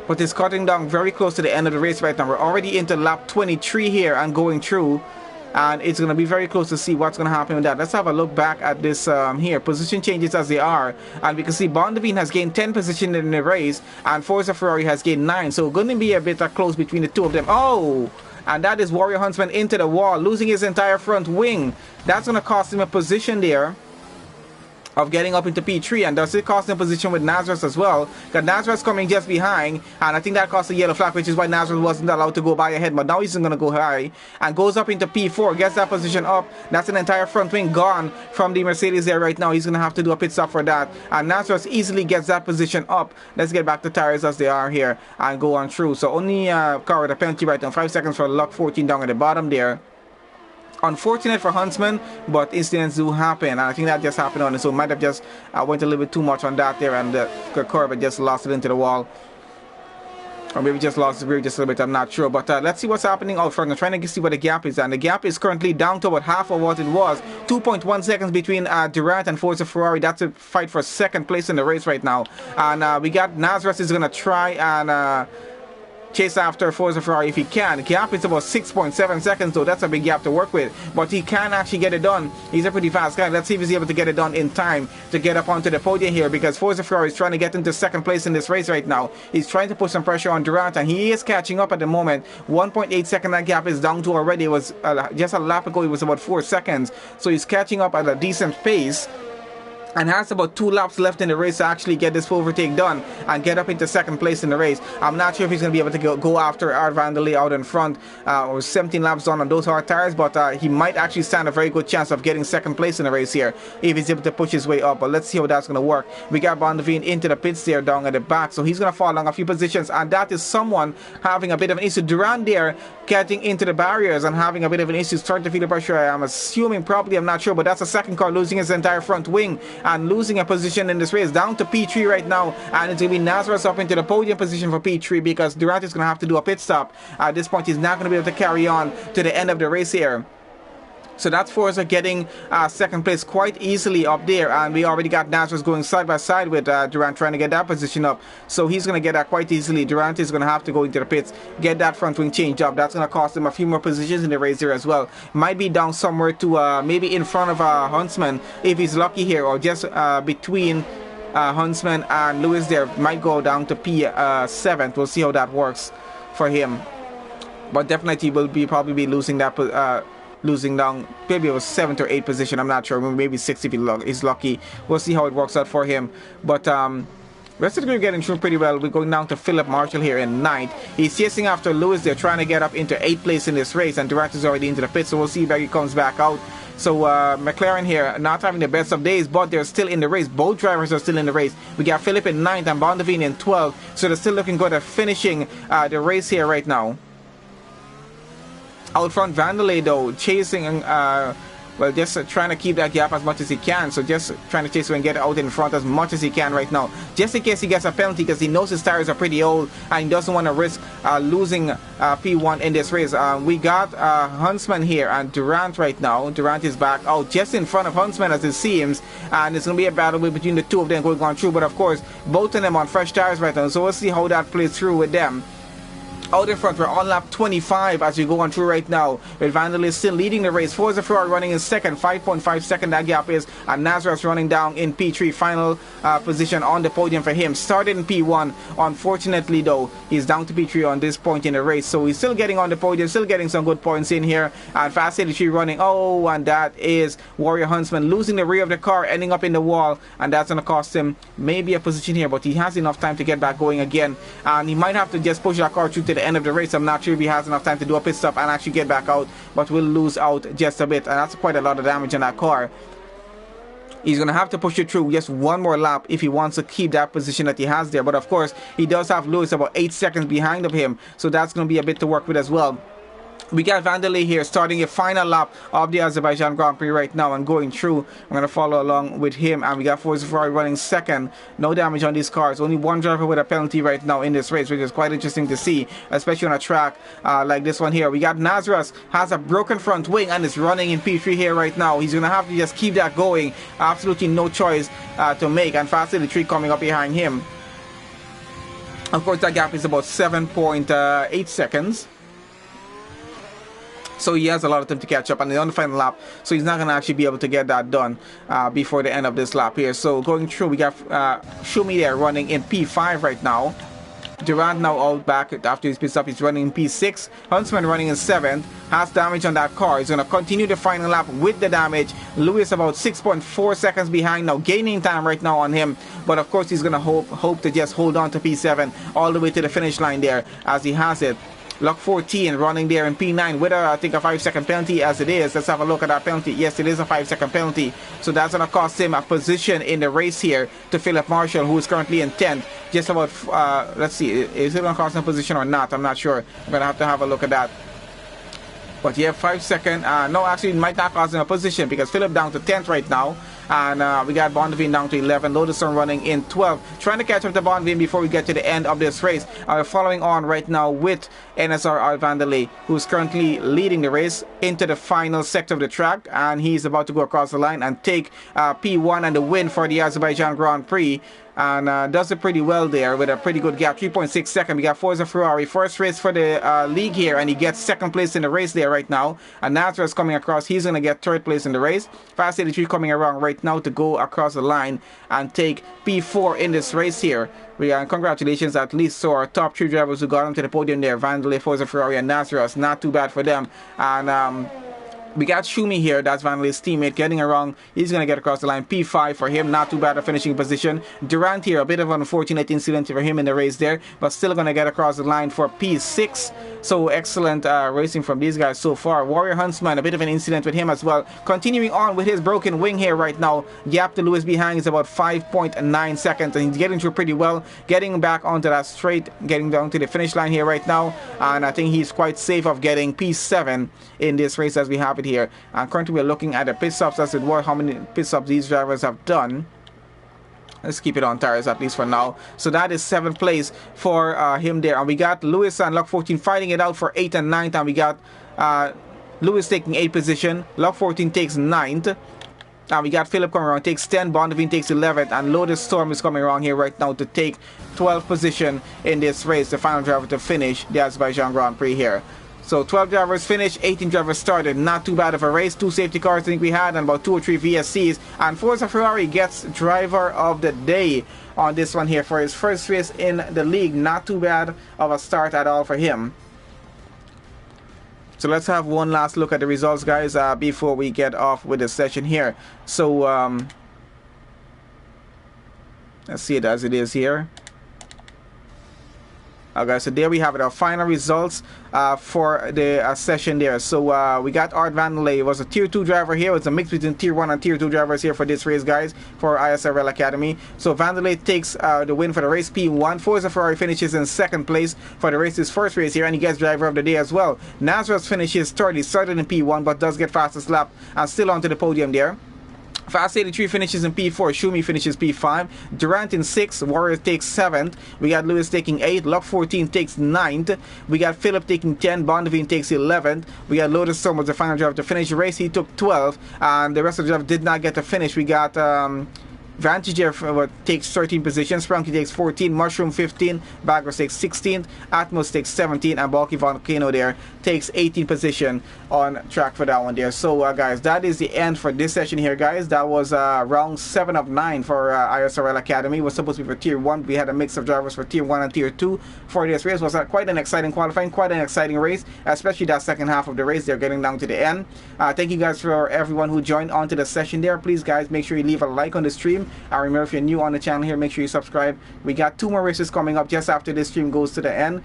But it's cutting down very close to the end of the race right now. We're already into lap 23 here and going through, and it's going to be very close to see what's going to happen with that. Let's have a look back at this here. Position changes as they are, and we can see Bondavine has gained 10 position in the race, and Forza Ferrari has gained 9, so going to be a bit close between the two of them. Oh, and that is Warrior Huntsman into the wall, losing his entire front wing. That's going to cost him a position there of getting up into P3, and does it cost him position with Nazareth as well, because Nazareth's coming just behind, and I think that cost a yellow flag, which is why Nazareth wasn't allowed to go by ahead. But now he's going to go high and goes up into P4, gets that position up. That's an entire front wing gone from the Mercedes there right now. He's going to have to do a pit stop for that, and Nazareth easily gets that position up. Let's get back to tires as they are here and go on through. So only car with a penalty right now, 5 seconds for Lock 14 down at the bottom there. Unfortunate for Huntsman, but incidents do happen, and I think that just happened on it, so might have just went a little bit too much on that there, and the curve just lost it into the wall, or maybe just lost the rear just a little bit. I'm not sure, but let's see what's happening out front. I'm trying to see what the gap is, and the gap is currently down to about half of what it was. 2.1 seconds between Durant and Forza Ferrari. That's a fight for 2nd place in the race right now, and we got Nazareth is going to try and chase after Forza Ferrari if he can. The gap is about 6.7 seconds, though. That's a big gap to work with, but he can actually get it done. He's a pretty fast guy. Let's see if he's able to get it done in time to get up onto the podium here, because Forza Ferrari is trying to get into second place in this race right now. He's trying to put some pressure on Durant, and he is catching up at the moment. 1.8 second that gap is down to already. It was just a lap ago, it was about 4 seconds, so he's catching up at a decent pace and has about 2 laps left in the race to actually get this overtake done and get up into second place in the race. I'm not sure if he's going to be able to go after Art van der Leyen out in front, or 17 laps done on those hard tires, but he might actually stand a very good chance of getting second place in the race here if he's able to push his way up. But let's see how that's going to work. We got Van der Leyen into the pits there down at the back, so he's going to fall along a few positions, and that is someone having a bit of an issue. Durant there getting into the barriers and having a bit of an issue, starting to feel the pressure. I'm assuming, probably, I'm not sure, but that's a second car losing his entire front wing and losing a position in this race, down to P3 right now, and it's going to be Nazareth up into the podium position for P3 because Durant is going to have to do a pit stop. At this point, he's not going to be able to carry on to the end of the race here. So that's Forza getting second place quite easily up there, and we already got Nazareth going side by side with Durant trying to get that position up, so he's going to get that quite easily. Durant is going to have to go into the pits, get that front wing changed up. That's going to cost him a few more positions in the race here as well. Might be down somewhere to maybe in front of Huntsman if he's lucky here, or just between Huntsman and Lewis there. Might go down to P7th. We'll see how that works for him, but definitely will be probably be losing that losing down maybe it was 7th or 8th position. I'm not sure, maybe 6th if he's lucky. We'll see how it works out for him. But rest of the group getting through pretty well. We're going down to Philip Marshall here in 9th. He's chasing after Lewis. They're trying to get up into 8th place in this race, and Durant is already into the pit, so we'll see if he comes back out. So McLaren here not having the best of days, but they're still in the race. Both drivers are still in the race. We got Philip in 9th and Van der Leyen in 12th, so they're still looking good at finishing the race here right now. Out front, Van der Leyen though chasing, well, just trying to keep that gap as much as he can. So just trying to chase and get out in front as much as he can right now, just in case he gets a penalty, because he knows his tires are pretty old and he doesn't want to risk losing P1 in this race. We got Huntsman here and Durant right now. Durant is back out just in front of Huntsman as it seems, and it's going to be a battle between the two of them going on through. But of course, both of them on fresh tires right now, so we'll see how that plays through with them. Out in front, we're on lap 25 as we go on through right now, with Van der Leyen still leading the race. Forza Ferrari running in second, 5.5 second that gap is, and Nazareth running down in P3, final position on the podium for him. Started in P1, unfortunately though, he's down to P3 on this point in the race, so he's still getting on the podium, still getting some good points in here. And Fast 83 running, oh, and that is Warrior Huntsman losing the rear of the car, ending up in the wall, and that's going to cost him maybe a position here, but he has enough time to get back going again, and he might have to just push that car through to the end of the race. I'm not sure if he has enough time to do a pit stop and actually get back out, but will lose out just a bit, and that's quite a lot of damage on that car. He's going to have to push it through just one more lap if he wants to keep that position that he has there, but of course he does have Lewis about 8 seconds behind of him, so that's going to be a bit to work with as well. We got Van der Leyen here starting a final lap of the Azerbaijan Grand Prix right now and going through. I'm going to follow along with him, and we got Forza Ferrari running second. No damage on these cars. Only one driver with a penalty right now in this race, which is quite interesting to see, especially on a track like this one here. We got Nazareth has a broken front wing and is running in P3 here right now. He's going to have to just keep that going. Absolutely no choice to make, and Fast 83 coming up behind him. Of course, that gap is about 7.8 seconds. So he has a lot of time to catch up, and on the final lap, so he's not going to actually be able to get that done before the end of this lap here. So going through, we got Shumi there running in P5 right now. Durant now out back after his pit stop. He's running in P6. Huntsman running in 7th. Has damage on that car. He's going to continue the final lap with the damage. Lewis about 6.4 seconds behind now, gaining time right now on him. But of course, he's going to hope to just hold on to P7 all the way to the finish line there as he has it. Lock 14 running there in P9 with I think a 5-second penalty as it is. Let's have a look at that penalty. Yes, it is a 5-second penalty. So that's going to cost him a position in the race here to Philip Marshall, who is currently in 10th. Just about, let's see, is it going to cost him a position or not? I'm not sure. I'm going to have a look at that. But yeah, 5 second. No, actually, it might not cost him a position because Philip down to 10th right now. And we got Van der Leyen down to 11. Lodison running in 12. Trying to catch up to Van der Leyen before we get to the end of this race. We're following on right now with ISRL Van der Leyen, who's currently leading the race into the final sector of the track. And he's about to go across the line and take P1 and the win for the Azerbaijan Grand Prix. and does it pretty well there with a pretty good gap, 3.6 seconds. We got Forza Ferrari, first race for the league here, and he gets second place in the race there right now. And Nazareth coming across, he's going to get third place in the race. Fast 83 coming around right now to go across the line and take P4 in this race here. Congratulations at least to our top 3 drivers who got onto the podium there, Vandalay, Forza Ferrari, and Nazareth. Not too bad for them. And we got Shumi here, that's Vandalay's teammate, getting around. He's going to get across the line. P5 for him, not too bad a finishing position. Durant here, a bit of an unfortunate incident for him in the race there, but still going to get across the line for P6. So excellent racing from these guys so far. Warrior Huntsman, a bit of an incident with him as well. Continuing on with his broken wing here right now. Gap to Lewis behind is about 5.9 seconds, and he's getting through pretty well. Getting back onto that straight, getting down to the finish line here right now. And I think he's quite safe of getting P7 in this race as we have it here. And currently we're looking at the pit stops as it were, how many pit stops these drivers have done. Let's keep it on tires at least for now. So that is 7th place for him there. And we got Lewis and Lock 14 fighting it out for 8th and 9th. And we got Lewis taking 8th position. Lock 14 takes 9th. And we got Philip coming around, takes 10. Bondavine takes 11th. And Lotus Storm is coming around here right now to take 12th position in this race. The final driver to finish the Azerbaijan Grand Prix here. So 12 drivers finished, 18 drivers started. Not too bad of a race. 2 safety cars I think we had, and about 2 or 3 VSCs. And Forza Ferrari gets driver of the day on this one here for his first race in the league. Not too bad of a start at all for him. So let's have one last look at the results, guys, before we get off with the session here. So let's see it as it is here. Okay, so there we have it, our final results for the session there. So we got Art Vandalay. It was a tier 2 driver here. It's a mix between tier 1 and tier 2 drivers here for this race, guys, for ISRL Academy. So Vandalay takes the win for the race, P1. Forza Ferrari finishes in 2nd place for the race's first race here, and he gets driver of the day as well. Nazareth finishes 3rd. He started in P1 but does get fastest lap and still onto the podium there. Fast 83 finishes in P4. Shumi finishes P5. Durant in 6th. Warrior takes 7th. We got Lewis taking 8th. Lock 14 takes 9th. We got Philip taking 10th. Bondavine takes 11th. We got Lotus Storm was the final driver to finish the race. He took 12th. And the rest of the drivers did not get to finish. We got Vantage takes 13 positions, Sprunky takes 14, Mushroom 15, Bagros takes 16, Atmos takes 17, and Balky Volcano there takes 18 position on track for that one there. So guys, that is the end for this session here, guys. That was round 7 of 9 for ISRL Academy. It was supposed to be for tier 1. We had a mix of drivers for tier 1 and tier 2 for this race. It was quite an exciting qualifying, quite an exciting race, especially that second half of the race. They're getting down to the end. Thank you guys for everyone who joined onto the session there. Please guys, make sure you leave a like on the stream. And remember, if you're new on the channel here, make sure you subscribe. We got 2 more races coming up just after this stream goes to the end.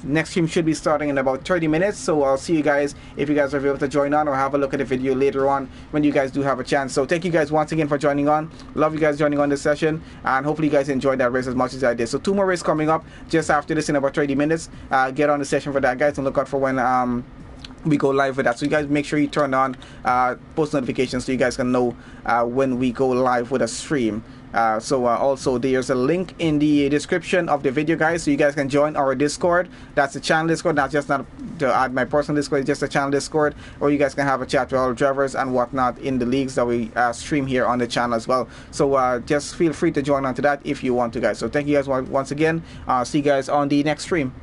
Next stream should be starting in about 30 minutes. So I'll see you guys if you guys are able to join on, or have a look at the video later on when you guys do have a chance. So thank you guys once again for joining on. Love you guys joining on this session, and hopefully you guys enjoyed that race as much as I did. So 2 more races coming up just after this in about 30 minutes. Get on the session for that, guys, and look out for when we go live with that. So you guys make sure you turn on post notifications so you guys can know when we go live with a stream. Also there's a link in the description of the video, guys, so you guys can join our Discord. That's the channel Discord, not to add my personal Discord, it's just a channel Discord, or you guys can have a chat with all the drivers and whatnot in the leagues that we stream here on the channel as well. So just feel free to join onto that if you want to, guys. So thank you guys once again. See you guys on the next stream.